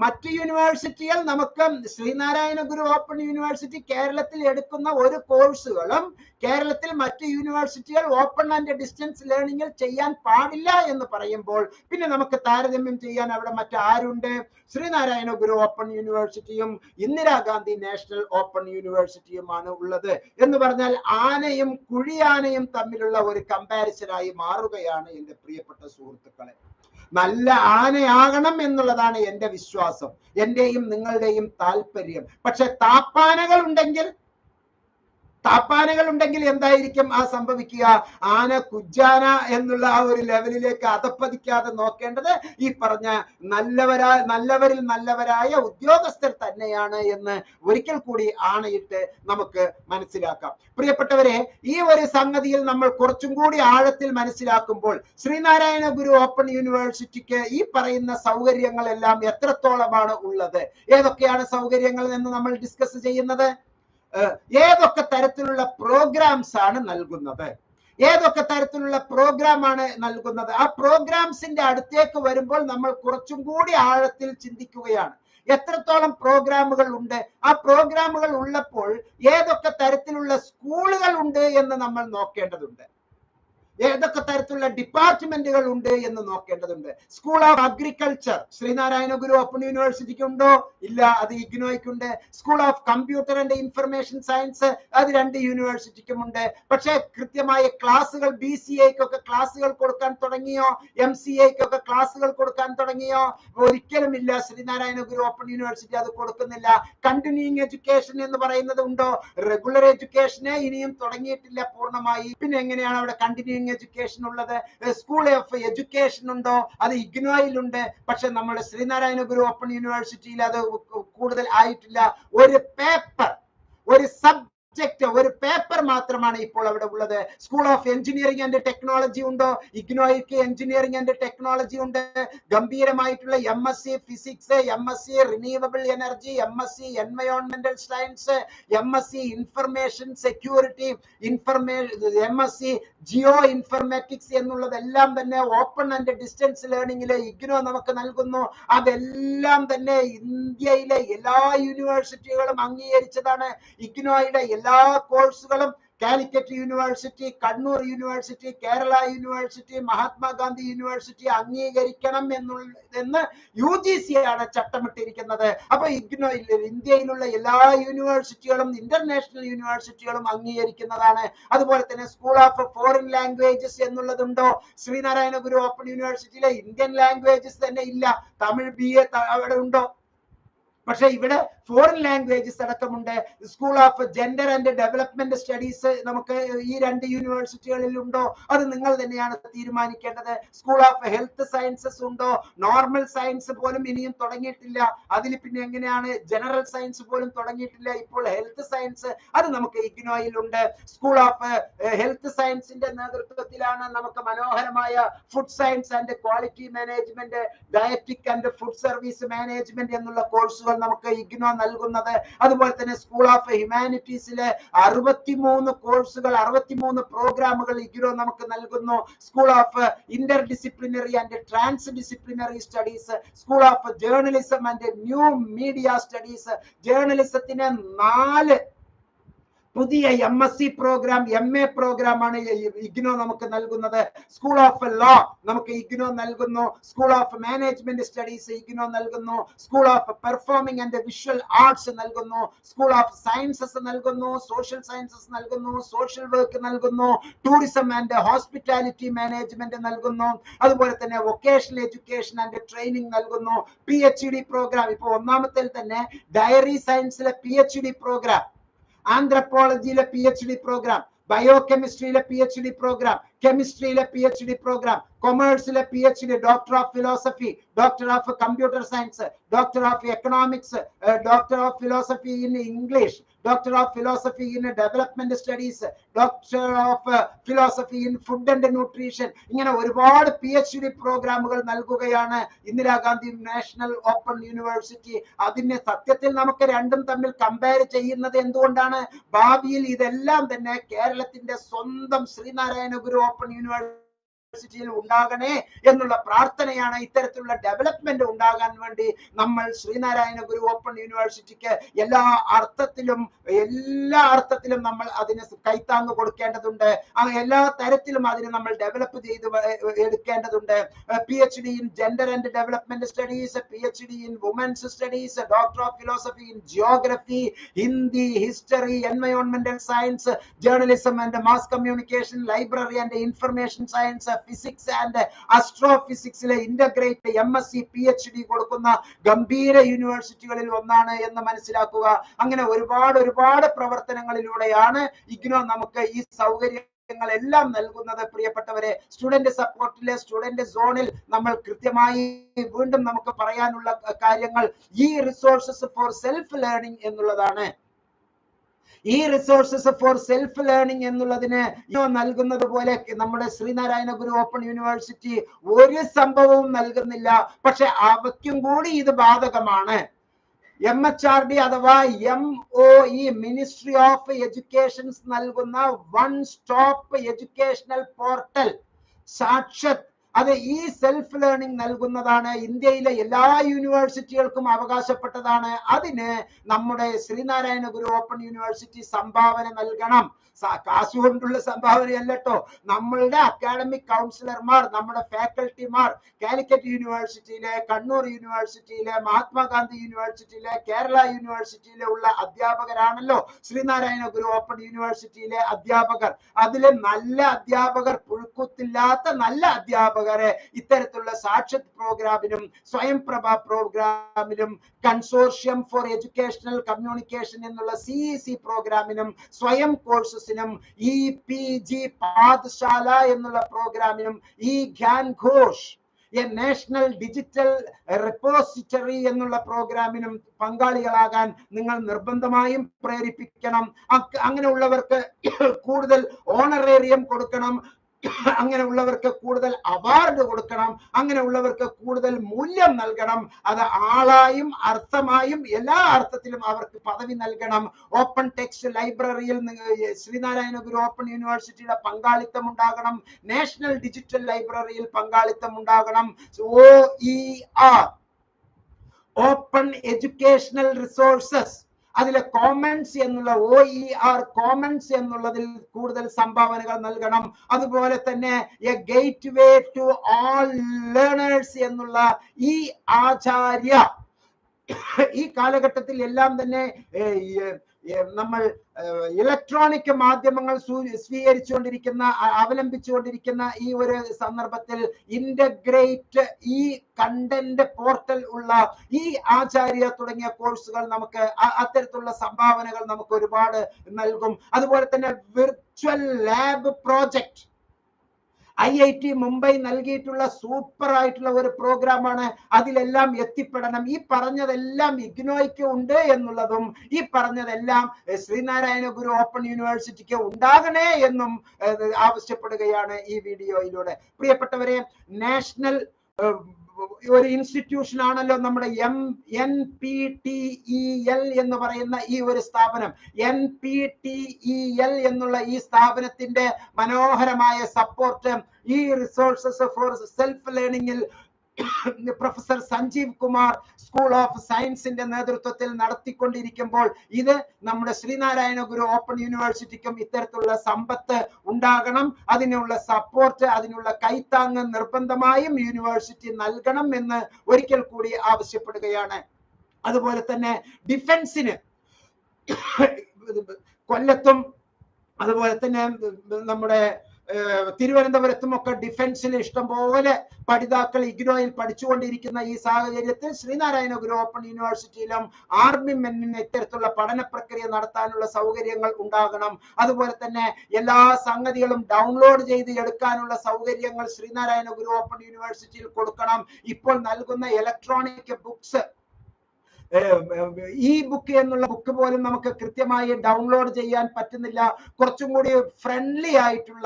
മറ്റ് യൂണിവേഴ്സിറ്റികൾ, നമുക്ക് ശ്രീനാരായണ ഗുരു ഓപ്പൺ യൂണിവേഴ്സിറ്റി കേരളത്തിൽ എടുക്കുന്ന ഒരു കോഴ്സുകളും കേരളത്തിൽ മറ്റ് യൂണിവേഴ്സിറ്റികൾ ഓപ്പൺ ആൻഡ് ഡിസ്റ്റൻസ് ലേണിംഗിൽ ചെയ്യാൻ പാടില്ല എന്ന് പറയുമ്പോൾ പിന്നെ നമുക്ക് താരതമ്യം ചെയ്യാൻ അവിടെ മറ്റാരുണ്ട്? ശ്രീനാരായണ ഗുരു ഓപ്പൺ യൂണിവേഴ്സിറ്റിയും ഇന്ദിരാഗാന്ധി നാഷണൽ ഓപ്പൺ യൂണിവേഴ്സിറ്റിയുമാണ് ഉള്ളത് എന്ന് പറഞ്ഞാൽ ആനയും കുഴിയാനയും തമ്മിലുള്ള ഒരു കമ്പാരിസനായി മാറുകയാണ് എന്റെ പ്രിയപ്പെട്ട സുഹൃത്തുക്കളെ. നല്ല ആനയാകണം എന്നുള്ളതാണ് എന്റെ വിശ്വാസം, എന്റെയും നിങ്ങളുടെയും താല്പര്യം. പക്ഷെ താപ്പാനകൾ ഉണ്ടെങ്കിൽ താപ്പാനകൾ ഉണ്ടെങ്കിൽ എന്തായിരിക്കും ആ സംഭവിക്കുക? ആന കുജാന എന്നുള്ള ആ ഒരു ലെവലിലേക്ക് അധപ്പതിക്കാതെ നോക്കേണ്ടത് ഈ പറഞ്ഞ നല്ലവരിൽ നല്ലവരായ ഉദ്യോഗസ്ഥർ തന്നെയാണ് എന്ന് ഒരിക്കൽ കൂടി ആണയിട്ട് നമുക്ക് മനസ്സിലാക്കാം. പ്രിയപ്പെട്ടവരെ, ഈ ഒരു സംഗതിയിൽ നമ്മൾ കുറച്ചും കൂടി ആഴത്തിൽ മനസ്സിലാക്കുമ്പോൾ ശ്രീനാരായണ ഗുരു ഓപ്പൺ യൂണിവേഴ്സിറ്റിക്ക് ഈ പറയുന്ന സൗകര്യങ്ങളെല്ലാം എത്രത്തോളമാണ് ഉള്ളത്, ഏതൊക്കെയാണ് സൗകര്യങ്ങൾ എന്ന് നമ്മൾ ഡിസ്കസ് ചെയ്യുന്നത്. ഏതൊക്കെ തരത്തിലുള്ള പ്രോഗ്രാംസ് ആണ് നൽകുന്നത്, ഏതൊക്കെ തരത്തിലുള്ള പ്രോഗ്രാമാണ് നൽകുന്നത്. ആ പ്രോഗ്രാംസിന്റെ അടുത്തേക്ക് വരുമ്പോൾ നമ്മൾ കുറച്ചും കൂടി ആഴത്തിൽ ചിന്തിക്കുകയാണ്. എത്രത്തോളം പ്രോഗ്രാമുകൾ ഉണ്ട്, ആ പ്രോഗ്രാമുകൾ ഉള്ളപ്പോൾ ഏതൊക്കെ തരത്തിലുള്ള സ്കൂളുകൾ ഉണ്ട് എന്ന് നമ്മൾ നോക്കേണ്ടതുണ്ട്, ഏതൊക്കെ തരത്തിലുള്ള ഡിപ്പാർട്ട്മെന്റുകൾ ഉണ്ട് എന്ന് നോക്കേണ്ടതുണ്ട്. School of agriculture Sreenarayana Guru open യൂണിവേഴ്സിറ്റിക്ക് ഉണ്ടോ? ഇല്ല, അത് ഇഗ്നോയ്ക്കുണ്ട്. School of computer and information science അത് 2 യൂണിവേഴ്സിറ്റിക്കുമുണ്ട്. പക്ഷേ കൃത്യമായ ക്ലാസുകൾ BCAക്കൊക്കെ ക്ലാസുകൾ കൊടുക്കാൻ തുടങ്ങിയോ? MCAക്കൊക്കെ ക്ലാസുകൾ കൊടുക്കാൻ തുടങ്ങിയോ? ഒരിക്കലും ഇല്ല. ശ്രീനാരായണ ഗുരു ഓപ്പൺ യൂണിവേഴ്സിറ്റി അത് കൊടുക്കുന്നില്ല. കണ്ടിന്യൂയിങ് എഡ്യൂക്കേഷൻ എന്ന് പറയുന്നത് ഉണ്ടോ? റെഗുലർ എഡ്യൂക്കേഷനെ ഇനിയും തുടങ്ങിയിട്ടില്ല പൂർണ്ണമായി. പിന്നെ എങ്ങനെയാണ് അവിടെ കണ്ടിന്യൂയിങ് എഡ്യൂക്കേഷൻ ഉള്ളത്? സ്കൂൾ ഓഫ് എഡ്യൂക്കേഷൻ ഉണ്ടോ? അത് ഇഗ്നോയിലുണ്ട്. പക്ഷെ നമ്മുടെ ശ്രീനാരായണ ഗുരു ഓപ്പൺ യൂണിവേഴ്സിറ്റിയിൽ അത് കൂടുതൽ ആയിട്ടില്ല. ഒരു പേപ്പർ, ഒരു ഒരു പേപ്പർ മാത്രമാണ് ഇപ്പോൾ അവിടെ ഉള്ളത്. School of engineering and technology ഉണ്ടോ? ഇഗ്നോയ്ക്ക് എഞ്ചിനീയറിംഗ് ആൻഡ് ടെക്നോളജി ഉണ്ട്. ഗംഭീരമായിട്ടുള്ള MSc physics, MSc renewable energy, MSc എൻവയോൺമെന്റൽ science, MSc information security, MSc geo informatics എന്നുള്ളതെല്ലാം തന്നെ ഓപ്പൺ ആൻഡ് ഡിസ്റ്റൻസ് ലേണിംഗിലെ ഇഗ്നോ നമുക്ക് നൽകുന്നു. അതെല്ലാം തന്നെ ഇന്ത്യയിലെ എല്ലാ യൂണിവേഴ്സിറ്റികളും അംഗീകരിച്ചതാണ്. ഇഗ്നോയുടെ എല്ലാ കോഴ്സുകളും Calicut university, Kannur university, Kerala university, Mahatma Gandhi university അംഗീകരിക്കണം എന്ന് UGC ആണ് ചട്ടമിട്ടിരിക്കുന്നത്. അപ്പൊ ഇന്ത്യയിലുള്ള എല്ലാ യൂണിവേഴ്സിറ്റികളും ഇന്റർനാഷണൽ യൂണിവേഴ്സിറ്റികളും അംഗീകരിക്കുന്നതാണ്. അതുപോലെ തന്നെ സ്കൂൾ ഓഫ് ഫോറിൻ ലാംഗ്വേജസ് എന്നുള്ളതുണ്ടോ? ശ്രീനാരായണ ഗുരു ഓപ്പൺ യൂണിവേഴ്സിറ്റിയിലെ ഇന്ത്യൻ ലാംഗ്വേജസ് തന്നെ ഇല്ല. തമിഴ് BA അവിടെ ഉണ്ടോ? പക്ഷെ ഇവിടെ ഫോറിൻ ലാംഗ്വേജസ് അടക്കമുണ്ട്. School of gender and development studies നമുക്ക് ഈ 2 യൂണിവേഴ്സിറ്റികളിൽ ഉണ്ടോ? അത് നിങ്ങൾ തന്നെയാണ് തീരുമാനിക്കേണ്ടത്. സ്കൂൾ ഓഫ് ഹെൽത്ത് സയൻസസ് ഉണ്ടോ? നോർമൽ സയൻസ് പോലും ഇനിയും തുടങ്ങിയിട്ടില്ല. അതിൽ പിന്നെ എങ്ങനെയാണ് ജനറൽ സയൻസ് പോലും തുടങ്ങിയിട്ടില്ല. ഇപ്പോൾ ഹെൽത്ത് സയൻസ് അത് നമുക്ക് ഇഗ്നോയിലുണ്ട്. സ്കൂൾ ഓഫ് ഹെൽത്ത് സയൻസിന്റെ നേതൃത്വത്തിലാണ് നമുക്ക് മനോഹരമായ food science and quality management, ഡയറ്റിക് and food service management എന്നുള്ള കോഴ്സുകൾ നമുക്ക് ഇഗ്നോ നൽകുന്നത്. അതുപോലെ തന്നെ സ്കൂൾ ഓഫ് ഹ്യൂമാനിറ്റീസിലെ 63 കോഴ്സുകൾ, 63 പ്രോഗ്രാമുകൾ ഇഗ്നോ നമുക്ക് നൽകുന്നു. School of interdisciplinary and transdisciplinary studies, school of journalism and new media studies, ജേർണലിസത്തിന് 4 പുതിയ MSc പ്രോഗ്രാം, MA പ്രോഗ്രാം ആണ് ഇഗ്നോ നമുക്ക് നൽകുന്നത്. സ്കൂൾ ഓഫ് ലോ നമുക്ക് ഇഗ്നോ നൽകുന്നു. School of management studies IGNOU നൽകുന്നു. School of performing and visual arts നൽകുന്നു. School of sciences നൽകുന്നു. സോഷ്യൽ സയൻസസ് നൽകുന്നു. സോഷ്യൽ വർക്ക് നൽകുന്നു. ടൂറിസം ആൻഡ് ഹോസ്പിറ്റാലിറ്റി മാനേജ്മെന്റ് നൽകുന്നു. അതുപോലെ തന്നെ വൊക്കേഷണൽ എഡ്യൂക്കേഷൻ ആൻഡ് ട്രെയിനിങ് നൽകുന്നു. PhD പ്രോഗ്രാം, ഇപ്പൊ ഒന്നാമത്തിൽ തന്നെ ഡയറി സയൻസിലെ PhD പ്രോഗ്രാം, ആന്ത്രപ്പോളജിയിലെ PhD പ്രോഗ്രാം, ബയോകെമിസ്ട്രിയിലെ PhD പ്രോഗ്രാം, കെമിസ്ട്രിയിലെ PhD പ്രോഗ്രാം, കൊമേഴ്സിലെ PhD, doctor of philosophy, doctor of computer science, doctor of economics, doctor of philosophy in English, doctor of philosophy in development studies, doctor of philosophy in food and nutrition. ഇങ്ങനെ ഒരുപാട് PhD പ്രോഗ്രാമുകൾ നൽകുകയാണ് Indira Gandhi national open university. അതിന് സത്യത്തിൽ നമുക്ക് രണ്ടും തമ്മിൽ compare ചെയ്യുന്നത് എന്തുകൊണ്ടാണ്? ഭാവിയിൽ ഇതെല്ലാം തന്നെ കേരളത്തിന്റെ സ്വന്തം ശ്രീനാരായണ ഗുരു ഓപ്പൺ യൂണിവേഴ്സിറ്റിയിൽ ഉണ്ടാകണേ എന്നുള്ള പ്രാർത്ഥനയാണ്. ഇത്തരത്തിലുള്ള ഡെവലപ്മെന്റ് ഉണ്ടാകാൻ വേണ്ടി നമ്മൾ ശ്രീനാരായണ ഗുരു ഓപ്പൺ യൂണിവേഴ്സിറ്റിക്ക് എല്ലാ അർത്ഥത്തിലും നമ്മൾ അതിന് കൈത്താങ്ങ് കൊടുക്കേണ്ടതുണ്ട്. എല്ലാ തരത്തിലും അതിന് നമ്മൾ ഡെവലപ്പ് ചെയ്ത് എടുക്കേണ്ടതുണ്ട്. PhD in gender and development studies, PhD in women's studies, doctor of philosophy in geography, Hindi, history, എൻവയോൺമെന്റൽ science, journalism and mass communication, library and information science, physics and അസ്ട്രോഫിസിക്സിലെ ഇന്റഗ്രേറ്റ് MSc PhD കൊടുക്കുന്ന ഗംഭീര യൂണിവേഴ്സിറ്റികളിൽ ഒന്നാണ് എന്ന് മനസ്സിലാക്കുക. അങ്ങനെ ഒരുപാട് പ്രവർത്തനങ്ങളിലൂടെയാണ് ഇഗ്നോ നമുക്ക് ഈ സൗകര്യങ്ങളെല്ലാം നൽകുന്നത്. പ്രിയപ്പെട്ടവരെ, സ്റ്റുഡന്റ് സപ്പോർട്ടിലെ സ്റ്റുഡന്റ് സോണിൽ നമ്മൾ കൃത്യമായി വീണ്ടും നമുക്ക് പറയാനുള്ള കാര്യങ്ങൾ ഈ റിസോഴ്സസ് ഫോർ സെൽഫ് ലേണിംഗ് എന്നുള്ളതാണ്. ഈ റിസോഴ്സസ് ഫോർ സെൽഫ് ലേണിംഗ് എന്നുള്ളതിന് നൽകുന്നത് പോലെ നമ്മുടെ ശ്രീനാരായണ ഗുരു ഓപ്പൺ യൂണിവേഴ്സിറ്റി ഒരു സംഭവവും നൽകുന്നില്ല. പക്ഷെ അവയ്ക്കും കൂടി ഇത് ബാധകമാണ്. MHRD അഥവാ MOE മിനിസ്ട്രി ഓഫ് എഡ്യൂക്കേഷൻസ് നൽകുന്ന വൺ സ്റ്റോപ്പ് എഡ്യൂക്കേഷണൽ പോർട്ടൽ സാക്ഷാത് അത് ഈ സെൽഫ് ലേണിംഗ് നൽകുന്നതാണ്. ഇന്ത്യയിലെ എല്ലാ യൂണിവേഴ്സിറ്റികൾക്കും അവകാശപ്പെട്ടതാണ്. അതിന് നമ്മുടെ ശ്രീനാരായണ ഗുരു ഓപ്പൺ യൂണിവേഴ്സിറ്റി സംഭാവന നൽകണം. കാശുകൊണ്ടുള്ള സംഭാവനയല്ലോ. നമ്മളുടെ അക്കാഡമിക് കൗൺസിലർമാർ, നമ്മുടെ ഫാക്കൽറ്റിമാർ കാലിക്കറ്റ് യൂണിവേഴ്സിറ്റിയിലെ, കണ്ണൂർ യൂണിവേഴ്സിറ്റിയിലെ, മഹാത്മാഗാന്ധി യൂണിവേഴ്സിറ്റിയിലെ, കേരള യൂണിവേഴ്സിറ്റിയിലെ ഉള്ള അധ്യാപകരാണല്ലോ ശ്രീനാരായണ ഗുരു ഓപ്പൺ യൂണിവേഴ്സിറ്റിയിലെ അധ്യാപകർ. അതിലെ നല്ല അധ്യാപകർ, പുഴുക്കുത്തില്ലാത്ത നല്ല അധ്യാപകരെ ഇത്തരത്തിലുള്ള സാക്ഷാത് പ്രോഗ്രാമിനും സ്വയംപ്രഭ പ്രോഗ്രാമിലും കൺസോർഷ്യം ഫോർ എഡ്യൂക്കേഷണൽ കമ്മ്യൂണിക്കേഷൻ എന്നുള്ള CEC പ്രോഗ്രാമിനും സ്വയം കോഴ്സസിനും EPG പാഠശാല എന്നുള്ള പ്രോഗ്രാമിനും e Gyan Kosh national digital repository എന്നുള്ള പ്രോഗ്രാമിനും പങ്കാളികളാകാൻ നിങ്ങൾ നിർബന്ധമായും പ്രേരിപ്പിക്കണം. അങ്ങനെയുള്ളവർക്ക് കൂടുതൽ ഓണറേറിയം കൊടുക്കണം, അങ്ങനെയുള്ളവർക്ക് കൂടുതൽ അവാർഡ് കൊടുക്കണം, അങ്ങനെയുള്ളവർക്ക് കൂടുതൽ മൂല്യം നൽകണം. അത് ആളായും അർത്ഥമായും എല്ലാ അർത്ഥത്തിലും അവർക്ക് പദവി നൽകണം. ഓപ്പൺ ടെക്സ്റ്റ് ലൈബ്രറിയിൽ ശ്രീനാരായണ ഗുരു ഓപ്പൺ യൂണിവേഴ്സിറ്റിയുടെ പങ്കാളിത്തം ഉണ്ടാകണം. നാഷണൽ ഡിജിറ്റൽ ലൈബ്രറിയിൽ പങ്കാളിത്തം ഉണ്ടാകണം. OER ഓപ്പൺ എഡ്യൂക്കേഷണൽ റിസോഴ്സസ് അതിലെ കോമൺസ് എന്നുള്ള OER കോമൺസ് എന്നുള്ളതിൽ കൂടുതൽ സംഭാവനകൾ നൽകണം. അതുപോലെ തന്നെ a gateway to all learners എന്നുള്ള ഈ ആചാര്യ ഈ കാലഘട്ടത്തിൽ എല്ലാം തന്നെ നമ്മൾ ഇലക്ട്രോണിക് മാധ്യമങ്ങൾ സ്വീകരിച്ചുകൊണ്ടിരിക്കുന്ന അവലംബിച്ചുകൊണ്ടിരിക്കുന്ന ഈ ഒരു സന്ദർഭത്തിൽ ഇന്റഗ്രേറ്റ് ഈ കണ്ടന്റ് പോർട്ടൽ ഉള്ള ഈ ആചാര്യ തുടങ്ങിയ കോഴ്സുകൾ നമുക്ക് അത്തരത്തിലുള്ള സംഭാവനകൾ നമുക്ക് ഒരുപാട് നൽകും. അതുപോലെ തന്നെ virtual lab project IIT Mumbai നൽകിയിട്ടുള്ള സൂപ്പർ ആയിട്ടുള്ള ഒരു പ്രോഗ്രാമാണ്. അതിലെല്ലാം എത്തിപ്പെടണം. ഈ പറഞ്ഞതെല്ലാം ഇഗ്നോയ്ക്ക് ഉണ്ട് എന്നുള്ളതും ഈ പറഞ്ഞതെല്ലാം ശ്രീനാരായണ ഗുരു ഓപ്പൺ യൂണിവേഴ്സിറ്റിക്ക് ഉണ്ടാകണേ എന്നും ആവശ്യപ്പെടുകയാണ് ഈ വീഡിയോയിലൂടെ. പ്രിയപ്പെട്ടവരെ, നാഷണൽ ഒരു ഇൻസ്റ്റിറ്റ്യൂഷൻ ആണല്ലോ നമ്മുടെ NPTEL എന്ന് പറയുന്ന ഈ ഒരു സ്ഥാപനം. NPTEL എന്നുള്ള ഈ സ്ഥാപനത്തിന്റെ മനോഹരമായ സപ്പോർട്ട് ഈ റിസോഴ്സസ് ഫോർ സെൽഫ് ലേണിംഗിൽ professor Sanjeev Kumar school of സയൻസിന്റെ നേതൃത്വത്തിൽ നടത്തിക്കൊണ്ടിരിക്കുമ്പോൾ ഇത് നമ്മുടെ ശ്രീനാരായണ ഗുരു ഓപ്പൺ യൂണിവേഴ്സിറ്റിക്കും ഇത്തരത്തിലുള്ള സമ്പത്ത് ഉണ്ടാകണം. അതിനുള്ള സപ്പോർട്ട്, അതിനുള്ള കൈത്താങ്ങ് നിർബന്ധമായും യൂണിവേഴ്സിറ്റി നൽകണം എന്ന് ഒരിക്കൽ കൂടി ആവശ്യപ്പെടുകയാണ്. അതുപോലെ തന്നെ ഡിഫൻസിന് കൊല്ലത്തും അതുപോലെ തന്നെ നമ്മുടെ തിരുവനന്തപുരത്തും ഒക്കെ ഡിഫൻസിൽ ഇഷ്ടംപോലെ പഠിതാക്കൾ ഇഗ്നോയിൽ പഠിച്ചുകൊണ്ടിരിക്കുന്ന ഈ സാഹചര്യത്തിൽ ശ്രീനാരായണ ഗുരു ഓപ്പൺ യൂണിവേഴ്സിറ്റിയിലും ആർമി മെന്നിന് ഇത്തരത്തിലുള്ള പഠന പ്രക്രിയ നടത്താനുള്ള സൗകര്യങ്ങൾ ഉണ്ടാകണം. അതുപോലെ തന്നെ എല്ലാ സംഗതികളും ഡൗൺലോഡ് ചെയ്ത് എടുക്കാനുള്ള സൗകര്യങ്ങൾ ശ്രീനാരായണ ഗുരു ഓപ്പൺ യൂണിവേഴ്സിറ്റിയിൽ കൊടുക്കണം. ഇപ്പോൾ നൽകുന്ന ഇലക്ട്രോണിക് ബുക്സ്, ഈ ബുക്ക് എന്നുള്ള ബുക്ക് പോലും നമുക്ക് കൃത്യമായി ഡൗൺലോഡ് ചെയ്യാൻ പറ്റുന്നില്ല. കുറച്ചും കൂടി ഫ്രണ്ട്ലി ആയിട്ടുള്ള,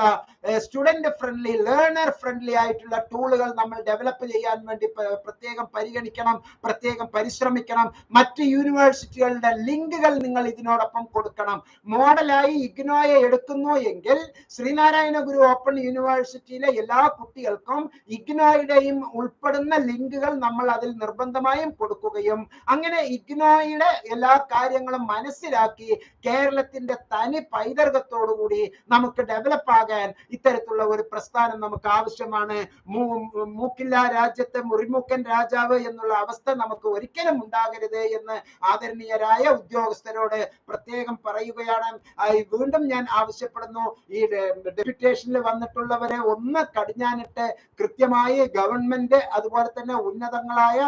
സ്റ്റുഡന്റ് ഫ്രണ്ട്ലി, ലേണർ ഫ്രണ്ട്ലി ആയിട്ടുള്ള ടൂളുകൾ നമ്മൾ ഡെവലപ്പ് ചെയ്യാൻ വേണ്ടി പ്രത്യേകം പരിഗണിക്കണം, പ്രത്യേകം പരിശ്രമിക്കണം. മറ്റ് യൂണിവേഴ്സിറ്റികളുടെ ലിങ്കുകൾ നിങ്ങൾ ഇതിനോടൊപ്പം കൊടുക്കണം. മോഡലായി ഇഗ്നോയെ എടുക്കുന്നു എങ്കിൽ ശ്രീനാരായണ ഗുരു ഓപ്പൺ യൂണിവേഴ്സിറ്റിയിലെ എല്ലാ കുട്ടികൾക്കും ഇഗ്നോയുടെയും ഉൾപ്പെടുന്ന ലിങ്കുകൾ നമ്മൾ അതിൽ നിർബന്ധമായും കൊടുക്കുകയും അങ്ങനെ അങ്ങനെ ഇഗ്നോയുടെ എല്ലാ കാര്യങ്ങളും മനസ്സിലാക്കി കേരളത്തിന്റെ തനി പൈതൃകത്തോടുകൂടി നമുക്ക് ഡെവലപ്പ് ആകാൻ ഇത്തരത്തിലുള്ള ഒരു പ്രസ്ഥാനം നമുക്ക് ആവശ്യമാണ്. മൂക്കില്ല രാജ്യത്തെ മുറിമൂക്കൻ രാജാവ് എന്നുള്ള അവസ്ഥ നമുക്ക് ഒരിക്കലും ഉണ്ടാകരുത് എന്ന് ആദരണീയരായ ഉദ്യോഗസ്ഥരോട് പ്രത്യേകം പറയുകയാണ്. വീണ്ടും ഞാൻ ആവശ്യപ്പെടുന്നു, ഈ ഡെപ്യൂട്ടേഷനിൽ വന്നിട്ടുള്ളവരെ ഒന്ന് കടിഞ്ഞാനിട്ട് കൃത്യമായി ഗവൺമെന്റ് അതുപോലെ തന്നെ ഉന്നതങ്ങളായ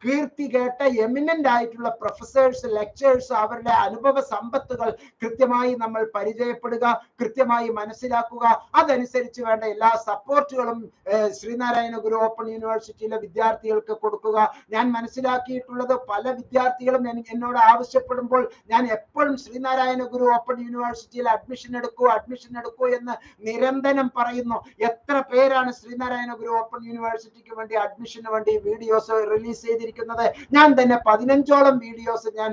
കീർത്തി കേട്ട എമിനന്റ് ആയിട്ടുള്ള പ്രൊഫസേഴ്സ്, ലെക്ചേഴ്സ്, അവരുടെ അനുഭവ സമ്പത്തുകൾ കൃത്യമായി നമ്മൾ പരിചയപ്പെടുക, കൃത്യമായി മനസ്സിലാക്കുക. അതനുസരിച്ച് വേണ്ട എല്ലാ സപ്പോർട്ടുകളും ശ്രീനാരായണ ഗുരു ഓപ്പൺ യൂണിവേഴ്സിറ്റിയിലെ വിദ്യാർത്ഥികൾക്ക് കൊടുക്കുക. ഞാൻ മനസ്സിലാക്കിയിട്ടുള്ളത്, പല വിദ്യാർത്ഥികളും എന്നോട് ആവശ്യപ്പെടുമ്പോൾ ഞാൻ എപ്പോഴും ശ്രീനാരായണ ഗുരു ഓപ്പൺ യൂണിവേഴ്സിറ്റിയിൽ അഡ്മിഷൻ എടുക്കൂ എന്ന് നിരന്തരം പറയുന്നു. എത്ര പേരാണ് ശ്രീനാരായണ ഗുരു ഓപ്പൺ യൂണിവേഴ്സിറ്റിക്ക് വേണ്ടി അഡ്മിഷന് വേണ്ടി വീഡിയോസ് റിലീസ് ചെയ്തിരിക്കുന്നത്? ഞാൻ തന്നെ 15ഓളം വീഡിയോസ് ഞാൻ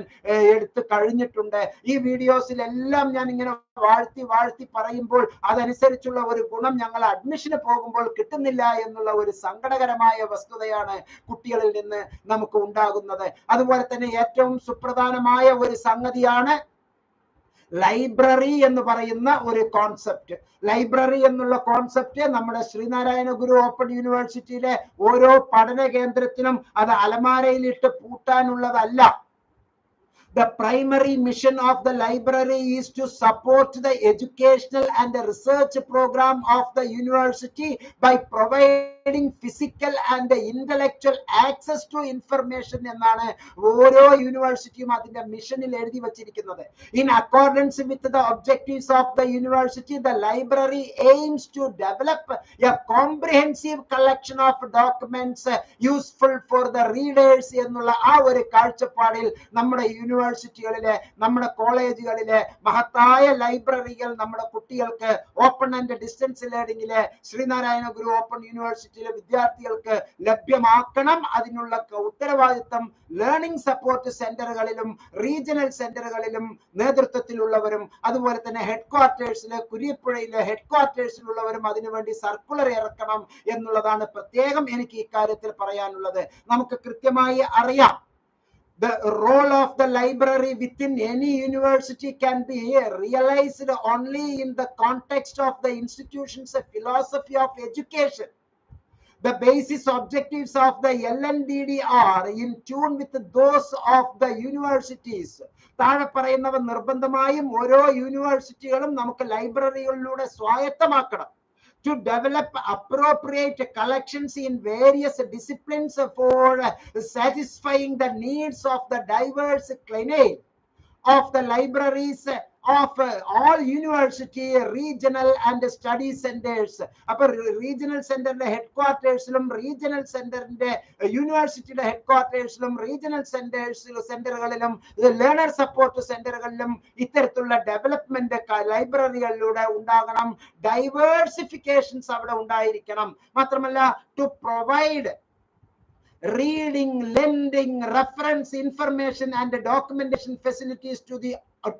എടുത്തു കഴിഞ്ഞിട്ടുണ്ട്. ഈ വീഡിയോസിലെല്ലാം ഞാൻ ഇങ്ങനെ വാഴ്ത്തി പറയുമ്പോൾ അതനുസരിച്ചുള്ള ഒരു ഗുണം ഞങ്ങൾ അഡ്മിഷന് പോകുമ്പോൾ കിട്ടുന്നില്ല എന്നുള്ള ഒരു സങ്കടകരമായ വസ്തുതയാണ് കുട്ടികളിൽ നിന്ന് നമുക്ക് ഉണ്ടാകുന്നത്. അതുപോലെ തന്നെ ഏറ്റവും സുപ്രധാനമായ ഒരു സംഗതിയാണ് ലൈബ്രറി എന്ന് പറയുന്ന ഒരു കോൺസെപ്റ്റ്. ലൈബ്രറി എന്നുള്ള കോൺസെപ്റ്റ് നമ്മുടെ ശ്രീനാരായണ ഗുരു ഓപ്പൺ യൂണിവേഴ്സിറ്റിയിലെ ഓരോ പഠന കേന്ദ്രത്തിനും അത് അലമാരയിലിട്ട് പൂട്ടാനുള്ളതല്ല. The primary mission of the library is to support the educational and the research program of the university by providing physical and intellectual access to information എന്നാണ് ഓരോ യൂണിവേഴ്സിറ്റിയും അതിന്റെ മിഷനിൽ എഴുതി വച്ചിരിക്കുന്നത്. In accordance with the objectives of the university, the library aims to develop a comprehensive collection of documents useful for the readers എന്നുള്ള ആ ഒരു കാഴ്ചപ്പാടിൽ നമ്മുടെ യൂണിവേഴ്സിറ്റികളിലെ, നമ്മുടെ കോളേജുകളിലെ മഹത്തായ ലൈബ്രറികൾ നമ്മുടെ കുട്ടികൾക്ക് ഓപ്പൺ ആൻഡ് ഡിസ്റ്റൻസ് ലേണിംഗിലെ ശ്രീനാരായണ ഗുരു ഓപ്പൺ യൂണിവേഴ്സിറ്റിയിലെ വിദ്യാർത്ഥികൾക്ക് ലഭ്യമാക്കണം. അതിനുള്ള ഉത്തരവാദിത്തം ലേണിംഗ് സപ്പോർട്ട് സെന്ററുകളിലും റീജിയണൽ സെന്ററുകളിലും നേതൃത്വത്തിലുള്ളവരും അതുപോലെ തന്നെ ഹെഡ് ക്വാർട്ടേഴ്സിലെ കുരിപ്പുഴയിലെ ഹെഡ് ക്വാർട്ടേഴ്സിലുള്ളവരും അതിനുവേണ്ടി സർക്കുലർ ഇറക്കണം എന്നുള്ളതാണ് പ്രത്യേകം എനിക്ക് ഇക്കാര്യത്തിൽ പറയാനുള്ളത്. നമുക്ക് കൃത്യമായി അറിയാം, the role of the library within any university can be realized only in the context of the institution's philosophy of education. The basis objectives of the LNDD are in tune with those of the universities. താഴെ പറയുന്നവ നിർബന്ധമായും ഓരോ യൂണിവേഴ്സിറ്റികളും നമുക്ക് ലൈബ്രറികളിലൂടെ സ്വായത്തമാക്കണം. To develop appropriate collections in various disciplines for satisfying the needs of the diverse clientele of the libraries of all university, regional and study centers. അപ്പോൾ regional സെന്ററിന്റെ head ക്വാർട്ടേഴ്സിലും regional സെന്ററിന്റെ യൂണിവേഴ്സിറ്റിയുടെ head ക്വാർട്ടേഴ്സിലും റീജിയണൽ സെന്ററുകളിലും ലേണർ സപ്പോർട്ട് സെന്ററുകളിലും ഇത്തരത്തിലുള്ള development ലൈബ്രറികളിലൂടെ ഉണ്ടാകണം. ഡൈവേഴ്സിഫിക്കേഷൻസ് അവിടെ ഉണ്ടായിരിക്കണം. മാത്രമല്ല, to provide reading, lending, reference information and documentation facilities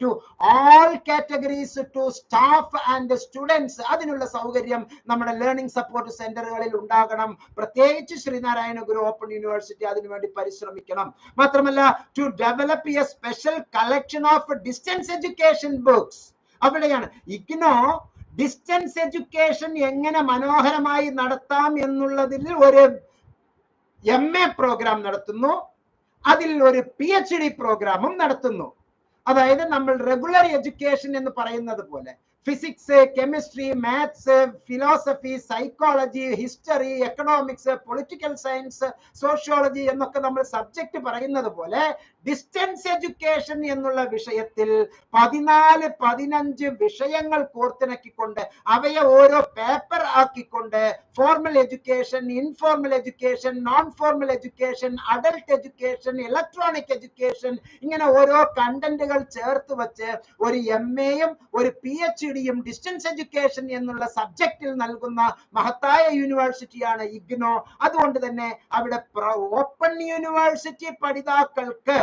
to all categories, to staff and students. അതിനുള്ള സൗകര്യം നമ്മുടെ ലേണിംഗ് സപ്പോർട്ട് സെന്ററുകളിൽ ഉണ്ടാകണം. പ്രത്യേകിച്ച് ശ്രീനാരായണ ഗുരു ഓപ്പൺ യൂണിവേഴ്സിറ്റി അതിനുവേണ്ടി പരിശ്രമിക്കണം. മാത്രമല്ല, to develop a special collection of distance education books. അവിടെയാണ് ഇഗ്നോ ഡിസ്റ്റൻസ് എഡ്യൂക്കേഷൻ എങ്ങനെ മനോഹരമായി നടത്താം എന്നുള്ളതിൽ ഒരു MA പ്രോഗ്രാം നടത്തുന്നു, അതിൽ ഒരു PhD പ്രോഗ്രാമും നടത്തുന്നു. അതായത് നമ്മൾ റെഗുലർ എഡ്യൂക്കേഷൻ എന്ന് പറയുന്നത് പോലെ physics, chemistry, maths, philosophy, psychology, history, economics, political science, sociology എന്നൊക്കെ നമ്മൾ സബ്ജക്ട് പറയുന്നത് പോലെ ഡിസ്റ്റൻസ് എഡ്യൂക്കേഷൻ എന്നുള്ള വിഷയത്തിൽ 14-15 വിഷയങ്ങൾ കോർത്തിണക്കിക്കൊണ്ട് അവയെ ഓരോ പേപ്പർ ആക്കിക്കൊണ്ട് formal education, informal education, non formal education, adult education, electronic education, ഇങ്ങനെ ഓരോ കണ്ടന്റുകൾ ചേർത്ത് വെച്ച് ഒരു MAയും ഒരു PhD ഡിസ്റ്റൻസ് എഡ്യൂക്കേഷൻ എന്നുള്ള സബ്ജക്റ്റിൽ നൽകുന്ന മഹത്തായ യൂണിവേഴ്സിറ്റിയാണ് ഇഗ്നോ. അതുകൊണ്ട് തന്നെ അവിടെ ഓപ്പൺ യൂണിവേഴ്സിറ്റി പഠിതാക്കൾക്ക്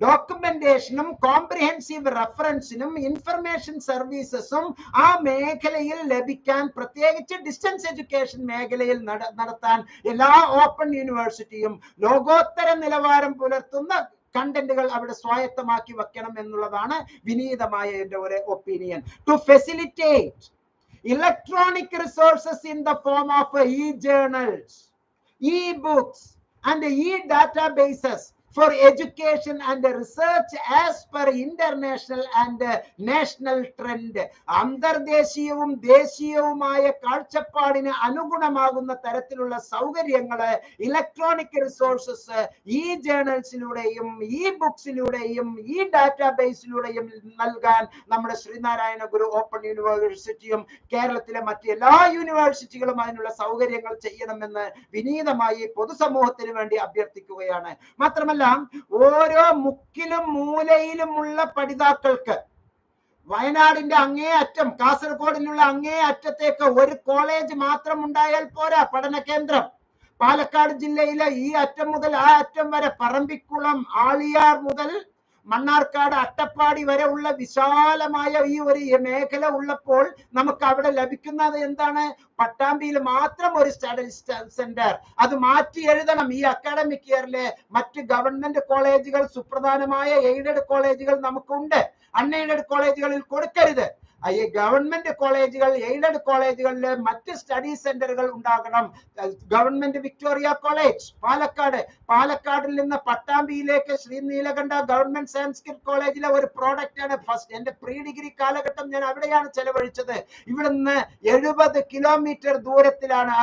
ഡോക്യുമെന്റേഷനും കോംപ്രിഹെൻസീവ് റെഫറൻസിനും ഇൻഫർമേഷൻ സർവീസസും ആ മേഖലയിൽ ലഭിക്കാൻ, പ്രത്യേകിച്ച് ഡിസ്റ്റൻസ് എഡ്യൂക്കേഷൻ മേഖലയിൽ നടത്താൻ എല്ലാ ഓപ്പൺ യൂണിവേഴ്സിറ്റിയും ലോകോത്തര നിലവാരം പുലർത്തുന്ന കണ്ടന്റുകൾ അവിടെ സ്വായത്തമാക്കി വെക്കണം എന്നുള്ളതാണ് വിനീതമായ എന്റെ ഒരു opinion. To facilitate electronic resources in the form of e-journals, e-books and e-databases for education and research as per international and national trend. അന്തർദേശീയവും ദേശീയവുമായ കാഴ്ചപ്പാടിന് അനുഗുണമാകുന്ന തരത്തിലുള്ള സൗകര്യങ്ങള് ഇലക്ട്രോണിക് റിസോഴ്സസ് ഈ ജേണൽസിലൂടെയും ഈ ബുക്സിലൂടെയും ഈ ഡാറ്റാബേസിലൂടെയും നൽകാൻ നമ്മുടെ ശ്രീനാരായണ ഗുരു ഓപ്പൺ യൂണിവേഴ്സിറ്റിയും കേരളത്തിലെ മറ്റ് എല്ലാ യൂണിവേഴ്സിറ്റികളും അതിനുള്ള സൗകര്യങ്ങൾ ചെയ്യണമെന്ന് വിനീതമായി പൊതുസമൂഹത്തിന് വേണ്ടി അഭ്യർത്ഥിക്കുകയാണ്. മാത്രമല്ല, ഓരോ മുക്കിലും മൂലയിലുമുള്ള പഠിതാക്കൾക്ക് വയനാടിന്റെ അങ്ങേ അറ്റം, കാസർഗോഡിലുള്ള അങ്ങേ അറ്റത്തേക്ക് ഒരു കോളേജ് മാത്രം ഉണ്ടായാൽ പോരാ. പഠന കേന്ദ്രം പാലക്കാട് ജില്ലയിലെ ഈ അറ്റം മുതൽ ആ അറ്റം വരെ, പറമ്പിക്കുളം, ആളിയാർ മുതൽ മണ്ണാർക്കാട്, അട്ടപ്പാടി വരെ ഉള്ള വിശാലമായ ഈ ഒരു മേഖല ഉള്ളപ്പോൾ നമുക്ക് അവിടെ ലഭിക്കുന്നത് എന്താണ്? പട്ടാമ്പിയിൽ മാത്രം ഒരു സ്റ്റഡി സെന്റർ. അത് മാറ്റി എഴുതണം. ഈ അക്കാഡമിക് ഇയറിലെ മറ്റ് ഗവൺമെന്റ് കോളേജുകൾ, സുപ്രധാനമായ എയ്ഡഡ് കോളേജുകൾ നമുക്കുണ്ട്. അൺഎയ്ഡഡ് കോളേജുകളിൽ കൊടുക്കരുത്. ഈ ഗവൺമെന്റ് കോളേജുകൾ, എയ്ഡഡ് കോളേജുകളിൽ മറ്റ് സ്റ്റഡി സെന്ററുകൾ ഉണ്ടാകണം. ഗവൺമെന്റ് വിക്ടോറിയ കോളേജ് പാലക്കാടിൽ നിന്ന് പട്ടാമ്പിയിലേക്ക് ശ്രീ നീലകണ്ഠ ഗവൺമെന്റ് സാൻസ്ക്രിറ്റ് കോളേജിലെ ഒരു പ്രോഡക്റ്റ് ആണ്. ഫസ്റ്റ് എന്റെ പ്രീ ഡിഗ്രി കാലഘട്ടം ഞാൻ അവിടെയാണ് ചെലവഴിച്ചത്. ഇവിടുന്ന് 70 കിലോമീറ്റർ ദൂരത്തിലാണ്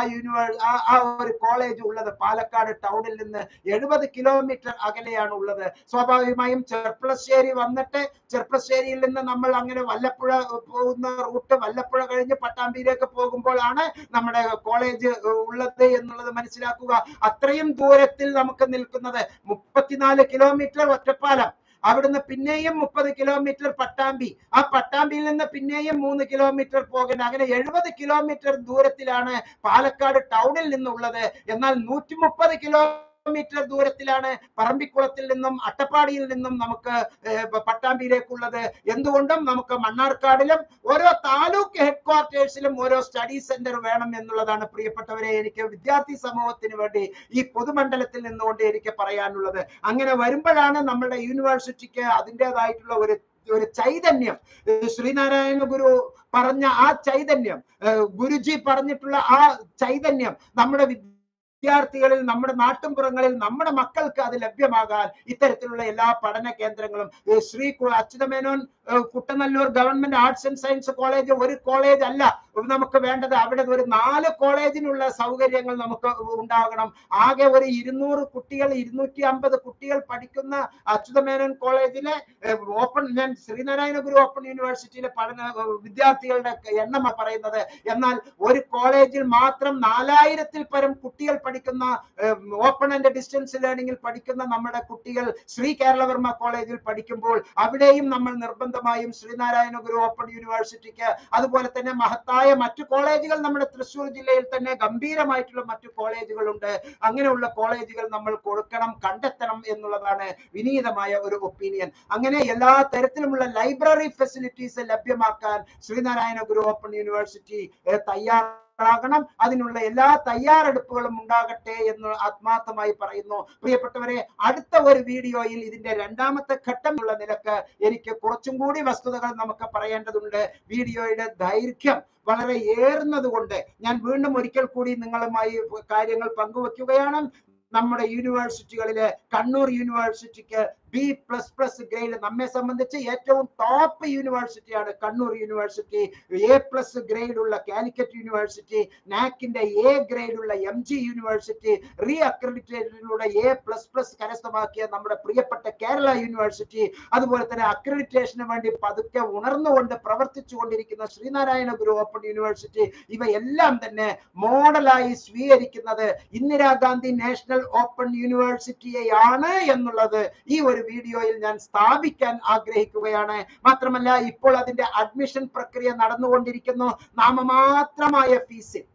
ആ ഒരു കോളേജ് ഉള്ളത്. പാലക്കാട് ടൗണിൽ നിന്ന് 70 കിലോമീറ്റർ അകലെയാണ് ഉള്ളത്. സ്വാഭാവികമായും ചെർപ്പളശ്ശേരി വന്നിട്ട് ചെർപ്പളശ്ശേരിയിൽ നിന്ന് നമ്മൾ അങ്ങനെ വല്ലപ്പുഴ പോകുന്ന റൂട്ട്, വല്ലപ്പുഴ കഴിഞ്ഞ് പട്ടാമ്പിയിലേക്ക് പോകുമ്പോഴാണ് നമ്മുടെ കോളേജ് ഉള്ളത് എന്നുള്ളത് മനസ്സിലാക്കുക. അത്രയും ദൂരത്തിൽ നമുക്ക് നിൽക്കുന്നത് 34 കിലോമീറ്റർ ഒറ്റപ്പാലം, അവിടുന്ന് പിന്നെയും 30 കിലോമീറ്റർ പട്ടാമ്പി, ആ പട്ടാമ്പിയിൽ നിന്ന് പിന്നെയും 3 കിലോമീറ്റർ പോകേണ്ട, അങ്ങനെ 70 കിലോമീറ്റർ ദൂരത്തിലാണ് പാലക്കാട് ടൗണിൽ നിന്നുള്ളത്. എന്നാൽ 130 കിലോമീറ്റർ ദൂരത്തിലാണ് പറമ്പിക്കുളത്തിൽ നിന്നും അട്ടപ്പാടിയിൽ നിന്നും നമുക്ക് പട്ടാമ്പിയിലേക്കുള്ളത്. എന്തുകൊണ്ടും നമുക്ക് മണ്ണാർക്കാടിലും ഓരോ താലൂക്ക് ഹെഡ് ക്വാർട്ടേഴ്സിലും ഓരോ സ്റ്റഡി സെന്റർ വേണം എന്നുള്ളതാണ് പ്രിയപ്പെട്ടവരെ എനിക്ക് വിദ്യാർത്ഥി സമൂഹത്തിന് വേണ്ടി ഈ പൊതുമണ്ഡലത്തിൽ നിന്നുകൊണ്ട് എനിക്ക് പറയാനുള്ളത്. അങ്ങനെ വരുമ്പോഴാണ് നമ്മുടെ യൂണിവേഴ്സിറ്റിക്ക് അതിൻ്റെതായിട്ടുള്ള ഒരു ചൈതന്യം, ശ്രീനാരായണ ഗുരു പറഞ്ഞ ആ ചൈതന്യം, ഗുരുജി പറഞ്ഞിട്ടുള്ള ആ ചൈതന്യം നമ്മുടെ വിദ്യാർത്ഥികളിൽ, നമ്മുടെ നാട്ടിൻപുറങ്ങളിൽ, നമ്മുടെ മക്കൾക്ക് അത് ലഭ്യമാകാൻ ഇത്തരത്തിലുള്ള എല്ലാ പഠന കേന്ദ്രങ്ങളും, Shri Achutha Menon Kuttanellur government arts and science college ഒരു കോളേജ് അല്ല നമുക്ക് വേണ്ടത്. അവിടെ ഒരു 4 കോളേജിനുള്ള സൗകര്യങ്ങൾ നമുക്ക് ഉണ്ടാകണം. ആകെ ഒരു 200 കുട്ടികൾ, 250 കുട്ടികൾ പഠിക്കുന്ന അച്യുതമേനോൻ കോളേജിലെ ഞാൻ ശ്രീനാരായണ ഗുരു ഓപ്പൺ യൂണിവേഴ്സിറ്റിയിലെ വിദ്യാർത്ഥികളുടെ എണ്ണമാണ് പറയുന്നത്. എന്നാൽ ഒരു കോളേജിൽ മാത്രം 4000-ൽ പരം കുട്ടികൾ പഠിക്കുന്ന, ഓപ്പൺ ആൻഡ് ഡിസ്റ്റൻസ് ലേണിംഗിൽ പഠിക്കുന്ന നമ്മുടെ കുട്ടികൾ ശ്രീ കേരളവർമ്മ കോളേജിൽ പഠിക്കുമ്പോൾ അവിടെയും നമ്മൾ നിർബന്ധമായും ശ്രീനാരായണ ഗുരു ഓപ്പൺ യൂണിവേഴ്സിറ്റിക്ക്, അതുപോലെ തന്നെ മഹത്തായ മറ്റു കോളേജുകൾ നമ്മുടെ തൃശ്ശൂർ ജില്ലയിൽ തന്നെ ഗംഭീരമായിട്ടുള്ള മറ്റു കോളേജുകളുണ്ട്. അങ്ങനെയുള്ള കോളേജുകൾ നമ്മൾ കൊടുക്കണം, കണ്ടെത്തണം എന്നുള്ളതാണ് വിനീതമായ ഒരു ഒപ്പീനിയൻ. അങ്ങനെ എല്ലാ തരത്തിലുമുള്ള ലൈബ്രറി ഫെസിലിറ്റീസ് ലഭ്യമാക്കാൻ ശ്രീനാരായണ ഗുരു ഓപ്പൺ യൂണിവേഴ്സിറ്റി തയ്യാറാകണം. അതിനുള്ള എല്ലാ തയ്യാറെടുപ്പുകളും ഉണ്ടാകട്ടെ എന്ന് ആത്മാർത്ഥമായി പറയുന്നു. പ്രിയപ്പെട്ടവരെ, അടുത്ത ഒരു വീഡിയോയിൽ ഇതിന്റെ 2ാമത്തെ ഘട്ടം ഉള്ള നിലക്ക് എനിക്ക് കുറച്ചും കൂടി വസ്തുതകൾ നമുക്ക് പറയേണ്ടതുണ്ട്. വീഡിയോയുടെ ദൈർഘ്യം വളരെ ഏറുന്നത് കൊണ്ട് ഞാൻ വീണ്ടും ഒരിക്കൽ കൂടി നിങ്ങളുമായി കാര്യങ്ങൾ പങ്കുവെക്കുകയാണ്. നമ്മുടെ യൂണിവേഴ്സിറ്റികളിലെ കണ്ണൂർ യൂണിവേഴ്സിറ്റിക്ക് B++ ഗ്രേഡ്, നമ്മെ സംബന്ധിച്ച് ഏറ്റവും ടോപ്പ് യൂണിവേഴ്സിറ്റിയാണ് കണ്ണൂർ യൂണിവേഴ്സിറ്റി. A+ ഗ്രേഡ് ഉള്ള കാലിക്കറ്റ് യൂണിവേഴ്സിറ്റി, നാക്കിന്റെ A ഗ്രേഡ് ഉള്ള MG യൂണിവേഴ്സിറ്റി, റീ അക്രഡിറ്റേഷനിലൂടെ A++ കരസ്ഥമാക്കിയ നമ്മുടെ പ്രിയപ്പെട്ട കേരള യൂണിവേഴ്സിറ്റി, അതുപോലെ തന്നെ അക്രഡിറ്റേഷന് വേണ്ടി പതുക്കെ ഉണർന്നുകൊണ്ട് പ്രവർത്തിച്ചു കൊണ്ടിരിക്കുന്ന ശ്രീനാരായണ ഗുരു ഓപ്പൺ യൂണിവേഴ്സിറ്റി, ഇവയെല്ലാം തന്നെ മോഡലായി സ്വീകരിക്കുന്നത് ഇന്ദിരാഗാന്ധി നാഷണൽ ഓപ്പൺ യൂണിവേഴ്സിറ്റിയെയാണ് എന്നുള്ളത് ഈ ഒരു വീഡിയോയിൽ ഞാൻ സ്ഥാപിക്കാൻ ആഗ്രഹിക്കുകയാണ്. മാത്രമല്ല, ഇപ്പോൾ അതിന്റെ അഡ്മിഷൻ പ്രക്രിയ നടന്നുകൊണ്ടിരിക്കുന്നു. നാമമാത്രമായ ഫീസിൽ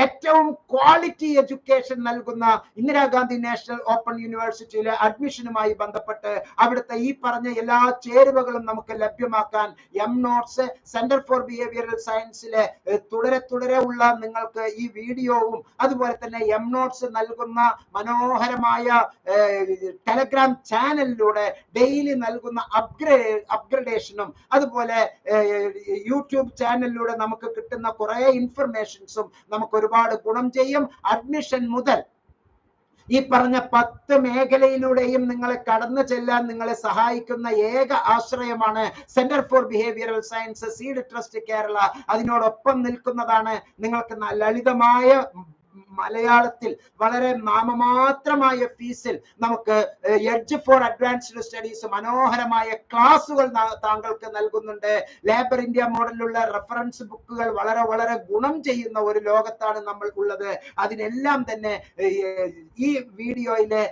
ഏറ്റവും ക്വാളിറ്റി എഡ്യൂക്കേഷൻ നൽകുന്ന ഇന്ദിരാഗാന്ധി നാഷണൽ ഓപ്പൺ യൂണിവേഴ്സിറ്റിയിലെ അഡ്മിഷനുമായി ബന്ധപ്പെട്ട് അവിടുത്തെ ഈ പറഞ്ഞ എല്ലാ ചേരുവകളും നമുക്ക് ലഭ്യമാക്കാൻ നോട്ട്സ് സെന്റർ ഫോർ ബിഹേവിയറൽ സയൻസിലെ തുടരെ ഉള്ള നിങ്ങൾക്ക് ഈ വീഡിയോവും അതുപോലെ തന്നെ നോട്ട്സ് നൽകുന്ന മനോഹരമായ ടെലഗ്രാം ചാനലിലൂടെ ഡെയിലി നൽകുന്ന അപ്ഗ്രഡേഷനും അതുപോലെ യൂട്യൂബ് ചാനലിലൂടെ നമുക്ക് കിട്ടുന്ന കുറെ ഇൻഫർമേഷൻസും നമുക്ക് ഒരുപാട് ഗുണം ചെയ്യും. അഡ്മിഷൻ മുതൽ ഈ പറഞ്ഞ 10 മേഖലയിലൂടെയും നിങ്ങളെ കടന്നു ചെല്ലാൻ നിങ്ങളെ സഹായിക്കുന്ന ഏക ആശ്രയമാണ് centre for behavioural science seed trust Kerala. അതിനോടൊപ്പം നിൽക്കുന്നതാണ് നിങ്ങൾക്ക് ലളിതമായ മലയാളത്തിൽ വളരെ നാമമാത്രമായ ഫീസിൽ നമുക്ക് എഡ്ജ് ഫോർ അഡ്വാൻസ്ഡ് സ്റ്റഡീസ് മനോഹരമായ ക്ലാസുകൾ താങ്കൾക്ക് നൽകുന്നുണ്ട്. ലേബർ ഇന്ത്യ മോഡലിലുള്ള റെഫറൻസ് ബുക്കുകൾ വളരെ ഗുണം ചെയ്യുന്ന ഒരു ലോകത്താണ് നമ്മൾ ഉള്ളത്. അതിനെല്ലാം തന്നെ ഈ വീഡിയോയിലെ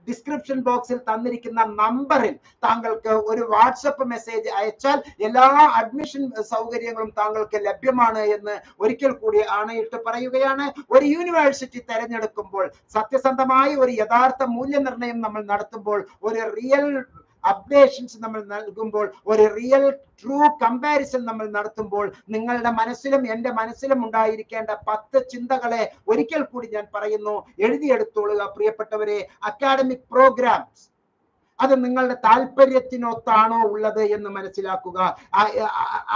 ഡിസ്ക്രിപ്ഷൻ ബോക്സിൽ തന്നിരിക്കുന്ന നമ്പറിൽ താങ്കൾക്ക് ഒരു വാട്സപ്പ് മെസ്സേജ് അയച്ചാൽ എല്ലാ അഡ്മിഷൻ സൗകര്യങ്ങളും താങ്കൾക്ക് ലഭ്യമാണ് എന്ന് ഒരിക്കൽ കൂടി ആണയിട്ട് പറയുകയാണ്. ഒരു യൂണിവേഴ്സിറ്റി തെരഞ്ഞെടുക്കുമ്പോൾ സത്യസന്ധമായ ഒരു യഥാർത്ഥ മൂല്യനിർണ്ണയം നമ്മൾ നടത്തുമ്പോൾ ഒരു റിയൽ അപ്ഡേഷൻസ് നമ്മൾ നൽകുമ്പോൾ ഒരു റിയൽ ട്രൂ കമ്പാരിസൺ നമ്മൾ നടത്തുമ്പോൾ നിങ്ങളുടെ മനസ്സിലും എൻ്റെ മനസ്സിലും ഉണ്ടായിരിക്കേണ്ട 10 ചിന്തകളെ ഒരിക്കൽ കൂടി ഞാൻ പറയുന്നു, എഴുതിയെടുത്തോളുക പ്രിയപ്പെട്ടവരെ. അക്കാഡമിക് പ്രോഗ്രാംസ് അത് നിങ്ങളുടെ താല്പര്യത്തിനൊത്താണോ ഉള്ളത് എന്ന് മനസ്സിലാക്കുക.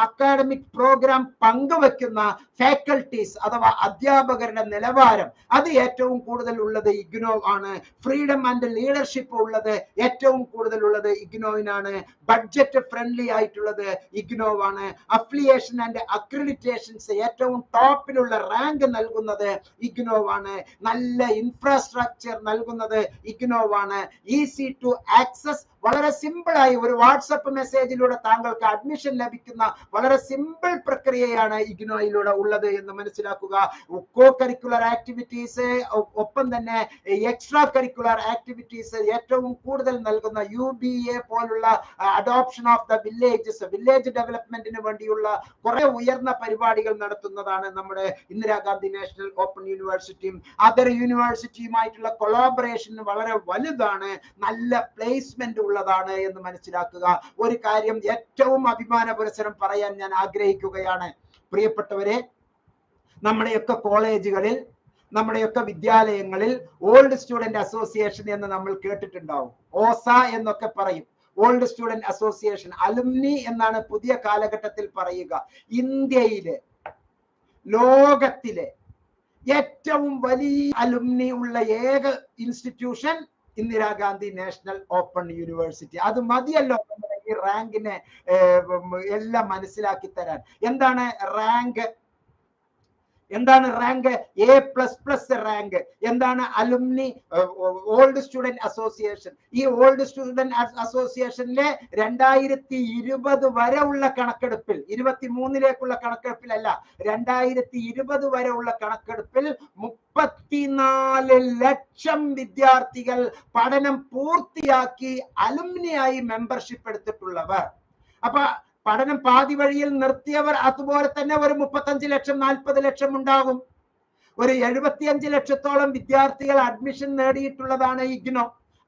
അക്കാഡമിക് പ്രോഗ്രാം പങ്കുവെക്കുന്ന ഫാക്കൽറ്റീസ് അഥവാ അധ്യാപകരുടെ നിലവാരം അത് ഏറ്റവും കൂടുതൽ ഉള്ളത് ഇഗ്നോ ആണ്. ഫ്രീഡം ആൻഡ് ലീഡർഷിപ്പ് ഉള്ളത് ഏറ്റവും കൂടുതൽ ഉള്ളത് ഇഗ്നോയിനാണ്. ബഡ്ജറ്റ് ഫ്രണ്ട്ലി ആയിട്ടുള്ളത് ഇഗ്നോ ആണ്. അഫിലിയേഷൻ ആൻഡ് അക്രഡിറ്റേഷൻസ് ഏറ്റവും ടോപ്പിലുള്ള റാങ്ക് നൽകുന്നത് ഇഗ്നോ ആണ്. നല്ല ഇൻഫ്രാസ്ട്രക്ചർ നൽകുന്നത് ഇഗ്നോ ആണ്. ഈസി ടു ആക്സസ്, വളരെ സിമ്പിൾ ആയി ഒരു വാട്സപ്പ് മെസ്സേജിലൂടെ താങ്കൾക്ക് അഡ്മിഷൻ ലഭിക്കുന്ന വളരെ സിമ്പിൾ പ്രക്രിയയാണ് ഇഗ്നോയിലൂടെ ഉള്ളത് എന്ന് മനസ്സിലാക്കുക. കോ കരിക്കുലർ ആക്ടിവിറ്റീസ് ഒപ്പം തന്നെ എക്സ്ട്രാ കരിക്കുലർ ആക്ടിവിറ്റീസ് ഏറ്റവും കൂടുതൽ നൽകുന്ന UBA പോലുള്ള adoption of the villages, village ഡെവലപ്മെന്റിന് വേണ്ടിയുള്ള കുറെ ഉയർന്ന പരിപാടികൾ നടത്തുന്നതാണ് നമ്മുടെ ഇന്ദിരാഗാന്ധി നാഷണൽ ഓപ്പൺ യൂണിവേഴ്സിറ്റിയും അതർ യൂണിവേഴ്സിറ്റിയുമായിട്ടുള്ള കൊളാബറേഷൻ വളരെ വലുതാണ്. നല്ല പ്ലേസ്മെന്റ് ഉള്ളതാണ് എന്ന് മനസ്സിലാക്കുക. ഒരു കാര്യം ഏറ്റവും അഭിമാന പുരസ്സരം പറയാൻ ഞാൻ ആഗ്രഹിക്കുകയാണ് പ്രിയപ്പെട്ടവരെ. നമ്മുടെയൊക്കെ കോളേജുകളിൽ നമ്മുടെയൊക്കെ വിദ്യാലയങ്ങളിൽ ഓൾഡ് സ്റ്റുഡന്റ് അസോസിയേഷൻ എന്ന് നമ്മൾ കേട്ടിട്ടുണ്ടാവും. ഓസ എന്നൊക്കെ പറയും. ഓൾഡ് സ്റ്റുഡന്റ് അസോസിയേഷൻ, അലുമിനി എന്നാണ് പുതിയ കാലഘട്ടത്തിൽ പറയുക. ഇന്ത്യയിലെ ലോകത്തിലെ ഏറ്റവും വലിയ അലുമിനി ഉള്ള ഏക institution Indira Gandhi national open university. അത് മതിയല്ലോ നമ്മുടെ ഈ റാങ്കിനെ എല്ലാം മനസ്സിലാക്കി തരാൻ. എന്താണ് റാങ്ക്? എന്താണ് റാങ്ക്? A++ rank. എന്താണ് അലുമിനി? Old student association. ഈ ഓൾഡ് സ്റ്റുഡന്റ് അസോസിയേഷനിലെ 2020 വരെ ഉള്ള കണക്കെടുപ്പിൽ, 23ലേക്കുള്ള കണക്കെടുപ്പിലല്ല, 2020 വരെ ഉള്ള കണക്കെടുപ്പിൽ 34 ലക്ഷം വിദ്യാർത്ഥികൾ പഠനം പൂർത്തിയാക്കി അലുമിനിയായി മെമ്പർഷിപ്പ് എടുത്തിട്ടുള്ളവർ. അപ്പൊ പഠനം പാതി വഴിയിൽ നിർത്തിയവർ അതുപോലെ തന്നെ ഒരു 35 ലക്ഷം 40 ലക്ഷം ഉണ്ടാകും. ഒരു 75 ലക്ഷത്തോളം വിദ്യാർത്ഥികൾ അഡ്മിഷൻ നേടിയിട്ടുള്ളതാണ് ഇഗ്നോ.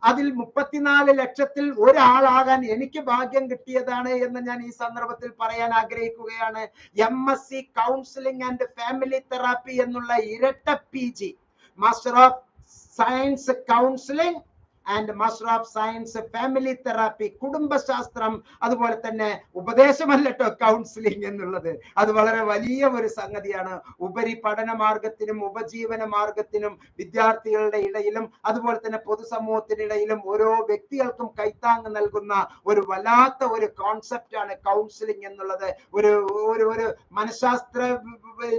അതിൽ 34 ലക്ഷത്തിൽ ഒരാളാകാൻ എനിക്ക് ഭാഗ്യം കിട്ടിയതാണ് എന്ന് ഞാൻ ഈ സന്ദർഭത്തിൽ പറയാൻ ആഗ്രഹിക്കുകയാണ്. MSc counselling and family therapy എന്നുള്ള ഇരട്ട PG, master of science counselling and master of science family therapy, കുടുംബശാസ്ത്രം. അതുപോലെ തന്നെ ഉപദേശമല്ലോ കൗൺസിലിംഗ് എന്നുള്ളത്, അത് വളരെ വലിയ ഒരു സംഗതിയാണ്. ഉപരി പഠന മാർഗത്തിനും ഉപജീവന മാർഗത്തിനും വിദ്യാർത്ഥികളുടെ ഇടയിലും അതുപോലെ തന്നെ പൊതുസമൂഹത്തിനിടയിലും ഓരോ വ്യക്തികൾക്കും കൈത്താങ് നൽകുന്ന ഒരു വല്ലാത്ത ഒരു കോൺസെപ്റ്റ് ആണ് കൗൺസിലിംഗ് എന്നുള്ളത്. ഒരു മനഃശാസ്ത്ര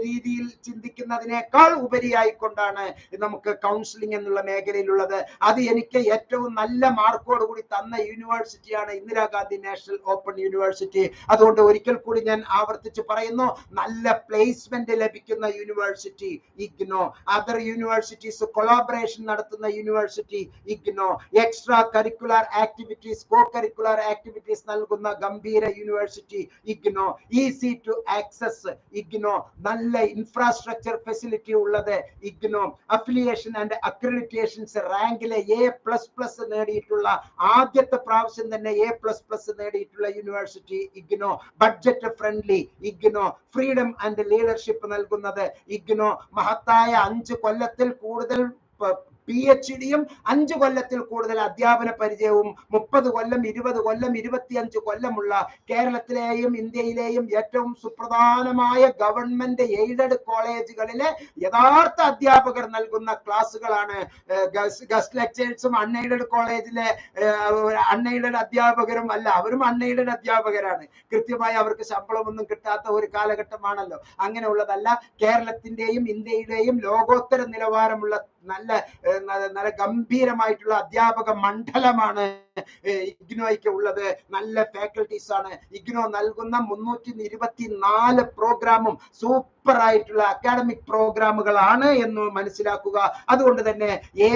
രീതിയിൽ ചിന്തിക്കുന്നതിനേക്കാൾ ഉപരിയായിക്കൊണ്ടാണ് നമുക്ക് കൗൺസിലിംഗ് എന്നുള്ള മേഖലയിലുള്ളത്. അത് എനിക്ക് ഏറ്റവും നല്ല മാർക്കോട് കൂടി തന്ന യൂണിവേഴ്സിറ്റിയാണ് ഇന്ദിരാഗാന്ധി നാഷണൽ ഓപ്പൺ യൂണിവേഴ്സിറ്റി. അതുകൊണ്ട് ഒരിക്കൽ കൂടി ഞാൻ ആവർത്തിച്ച് പറയുന്നു, നല്ല പ്ലേസ്മെന്റ് ലഭിക്കുന്ന university IGNOU. Other universities collaboration നടത്തുന്ന university IGNOU. Extracurricular activities, co curricular activities നൽകുന്ന ഗംഭീര university IGNOU. Easy to access IGNOU. നല്ല ഇൻഫ്രാസ്ട്രക്ചർ ഫെസിലിറ്റി ഉള്ളത് ഇഗ്നോ. അഫിലിയേഷൻ ആൻഡ് അക്രഡിറ്റേഷൻസ് റാങ്കിലെ A++ നേടിയിട്ടുള്ള ആദ്യത്തെ പ്രാവശ്യം തന്നെ A++ നേടിയിട്ടുള്ള university IGNOU. Budget friendly IGNOU. Freedom and leadership നൽകുന്നത് ഇഗ്നോ. മഹത്തായ 5 കൊല്ലത്തിൽ കൂടുതൽ PhD-യും 5 കൊല്ലത്തിൽ കൂടുതൽ അധ്യാപന പരിചയവും 30 കൊല്ലം 20 കൊല്ലം 25 കൊല്ലമുള്ള കേരളത്തിലെയും ഇന്ത്യയിലെയും ഏറ്റവും സുപ്രധാനമായ ഗവൺമെന്റ് എയ്ഡഡ് കോളേജുകളിലെ യഥാർത്ഥ അധ്യാപകർ നൽകുന്ന ക്ലാസ്സുകളാണ്. ഗസ്റ്റ് ലെക്ചേഴ്സും അൺഎയ്ഡഡ് കോളേജിലെ അൺഎയ്ഡഡ് അധ്യാപകരും അല്ല, അവരും അൺഎയ്ഡഡ് അധ്യാപകരാണ്. കൃത്യമായി അവർക്ക് ശമ്പളമൊന്നും കിട്ടാത്ത ഒരു കാലഘട്ടമാണല്ലോ. അങ്ങനെയുള്ളതല്ല. കേരളത്തിന്റെയും ഇന്ത്യയുടെയും ലോകോത്തര നിലവാരമുള്ള നല്ല ഗംഭീരമായിട്ടുള്ള അധ്യാപക മണ്ഡലമാണ് ഇഗ്നോയ്ക്ക് ഉള്ളത്. നല്ല ഫാക്കൽറ്റീസ് ആണ്. ഇഗ്നോ നൽകുന്ന 324 പ്രോഗ്രാമും സൂപ്പർ ആയിട്ടുള്ള അക്കാഡമിക് പ്രോഗ്രാമുകളാണ് എന്ന് മനസ്സിലാക്കുക. അതുകൊണ്ട് തന്നെ A++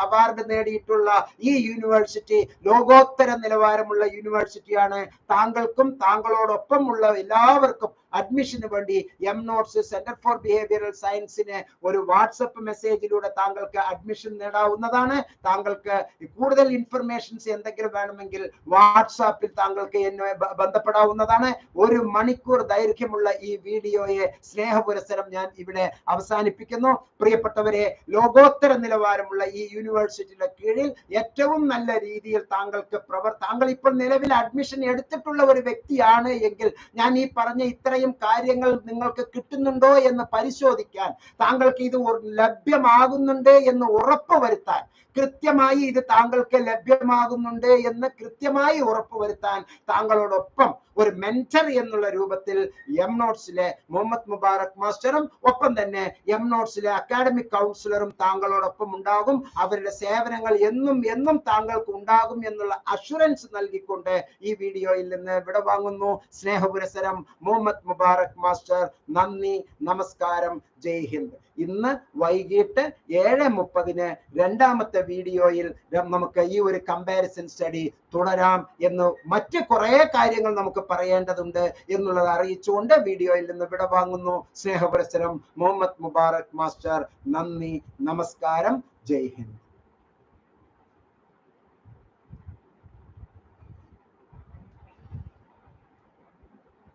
അവാർഡ് നേടിയിട്ടുള്ള ഈ യൂണിവേഴ്സിറ്റി ലോകോത്തര നിലവാരമുള്ള യൂണിവേഴ്സിറ്റിയാണ്. താങ്കൾക്കും താങ്കളോടൊപ്പം ഉള്ള എല്ലാവർക്കും അഡ്മിഷന് വേണ്ടി എംനോട്സ് സെന്റർ ഫോർ ബിഹേവിയറൽ സയൻസിന് ഒരു വാട്സപ്പ് മെസ്സേജിലൂടെ താങ്കൾക്ക് അഡ്മിഷൻ നേടാവുന്നതാണ്. താങ്കൾക്ക് കൂടുതൽ ഇൻഫർമേഷൻസ് എന്തെങ്കിലും വേണമെങ്കിൽ വാട്സാപ്പിൽ താങ്കൾക്ക് എന്നെ ബന്ധപ്പെടാവുന്നതാണ്. 1 മണിക്കൂർ ദൈർഘ്യമുള്ള ഈ വീഡിയോയെ സ്നേഹപുരസ്സരം ഞാൻ ഇവിടെ അവസാനിപ്പിക്കുന്നു. പ്രിയപ്പെട്ടവരെ, ലോകോത്തര നിലവാരമുള്ള ഈ യൂണിവേഴ്സിറ്റിയുടെ കീഴിൽ ഏറ്റവും നല്ല രീതിയിൽ താങ്കൾ ഇപ്പോൾ നിലവിൽ അഡ്മിഷൻ എടുത്തിട്ടുള്ള ഒരു വ്യക്തിയാണ് എങ്കിൽ ഞാൻ ഈ പറഞ്ഞ ഇത്രയും കാര്യങ്ങൾ നിങ്ങൾക്ക് കിട്ടുന്നുണ്ടോ എന്ന് പരിശോധിക്കാൻ, താങ്കൾക്ക് ഇത് ലഭ്യമാകുന്നുണ്ട് എന്ന് ഉറപ്പുവരുത്താൻ, കൃത്യമായി ഇത് താങ്കൾക്ക് ലഭ്യമാകുന്നുണ്ട് എന്ന് കൃത്യമായി ഉറപ്പുവരുത്താൻ താങ്കളോടൊപ്പം ഒരു മെന്റർ എന്നുള്ള രൂപത്തിൽ എംനോട്സിലെ മുഹമ്മദ് മുബാറക് മാസ്റ്ററും ഒപ്പം തന്നെ എംനോട്സിലെ അക്കാഡമിക് കൗൺസിലറും താങ്കളോടൊപ്പം ഉണ്ടാകും. അവരുടെ സേവനങ്ങൾ എന്നും താങ്കൾക്ക് ഉണ്ടാകും എന്നുള്ള അഷുറൻസ് നൽകിക്കൊണ്ട് ഈ വീഡിയോയിൽ നിന്ന് വിടവാങ്ങുന്നു. സ്നേഹപുരസ്സരം മുഹമ്മദ് മുബാറക് മാസ്റ്റർ. നന്ദി, നമസ്കാരം, ജയ് ഹിന്ദ്. ഇന്ന് വൈകിട്ട് 7:30 രണ്ടാമത്തെ വീഡിയോയിൽ നമുക്ക് ഈ ഒരു കമ്പാരിസൺ സ്റ്റഡി തുടരാം എന്ന് മറ്റു കുറെ കാര്യങ്ങൾ നമുക്ക് പറയേണ്ടതുണ്ട് എന്നുള്ളത് അറിയിച്ചുകൊണ്ട് വീഡിയോയിൽ നിന്ന് വിടവാങ്ങുന്നു. സ്നേഹപുരസ്സരം മുഹമ്മദ് മുബാറക് മാസ്റ്റർ. നന്ദി, നമസ്കാരം, ജയ് ഹിന്ദ്.